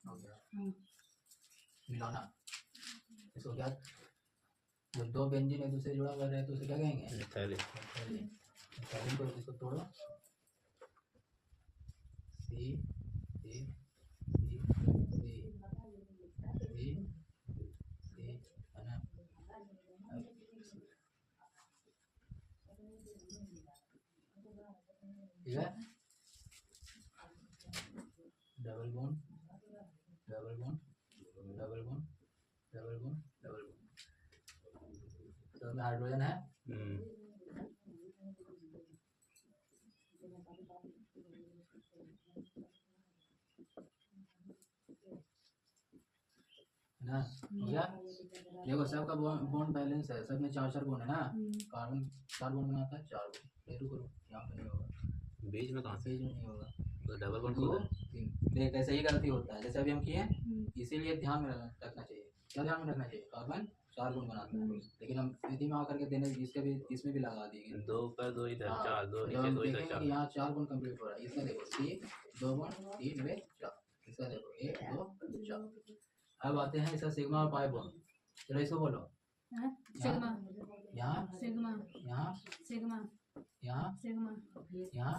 Speaker 1: हो गया। मिलाना इसको क्या जब दो बेंजीन एक दूसरे से जुड़ा हुआ रहे तो उसे क्या कहेंगे
Speaker 3: मिथाइल
Speaker 1: मिथाइल को इसको तोड़ो सी सी सी सी सी सी है ना ठीक है double bond double bond double bond double bond double bond तो में हाइड्रोजन है ना या देखो सबका बॉन्ड बैलेंस है सब में चार चार बॉन्ड है ना कार्बन चार बॉन्ड बनाता है चार बॉन्ड ये रुको यहाँ पे नहीं होगा
Speaker 3: बीच में कहाँ से
Speaker 1: पेज में नहीं होगा
Speaker 3: तो डबल बॉन्ड
Speaker 1: दो
Speaker 3: होता है
Speaker 1: तीन देख ऐसे ही गलती होता है जैसे अभी हम किए इसीलिए ध्यान में रखना चाहिए क्या ध्यान में रखना चाहिए कार्बन चार बॉन्ड बनाता है लेकिन हम विधि में आकर के देने इसके भी इसमें भी लगा दिए
Speaker 3: दो ऊपर दो इधर
Speaker 1: हाँ,
Speaker 3: चार दो
Speaker 1: जब
Speaker 3: नीचे
Speaker 1: हम
Speaker 3: दो इधर
Speaker 1: देखेंगे
Speaker 3: चार
Speaker 1: कि यहाँ चार बॉन्ड कंप्लीट हो रहा है इसका देखो सी दो बॉन्ड तीन वे चार इसका देखो एक दो चार अब आते हैं इसका सिग्मा और पाई बॉन्ड चलो इसको बोलो
Speaker 2: सिग्मा
Speaker 1: यहाँ
Speaker 2: सिग्मा
Speaker 1: यहाँ
Speaker 2: सिग्मा
Speaker 1: यहाँ
Speaker 2: सिग्मा
Speaker 1: यहाँ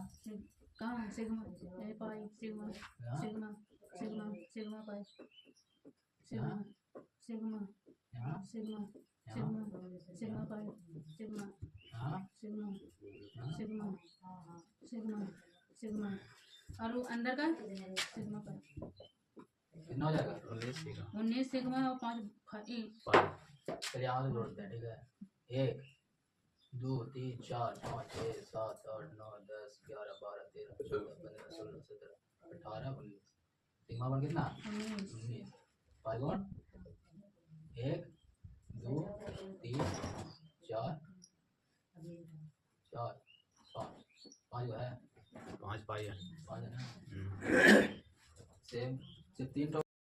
Speaker 2: कहाँ सिग्मा ए पाई सिग्मा
Speaker 1: यहाँ
Speaker 2: sigma sigma sigma pi sigma sigma
Speaker 1: यहाँ
Speaker 2: सिग्मा
Speaker 1: यहाँ
Speaker 2: सिग्मा सिग्मा पाई सिग्मा
Speaker 1: यहाँ
Speaker 2: सिग्मा
Speaker 1: यहाँ
Speaker 2: सिग्मा सिग्मा सिग्मा और वो अंदर का सिग्मा पाई
Speaker 1: कितना हो जाएगा
Speaker 2: 19 सिग्मा और 5
Speaker 1: चलिए यहाँ से जोड़ते हैं ठीक है एक दो तीन चार पाँच छः सात आठ नौ 10 11 12 13 14 15 16 17 18 19 सिग्मा बन कितना 19 पाई बॉन्ड एक दो तीन चार चार पाँच पाँच जो है
Speaker 3: पाँच पाई है
Speaker 1: पाँच है ना सेम सिर्फ तीन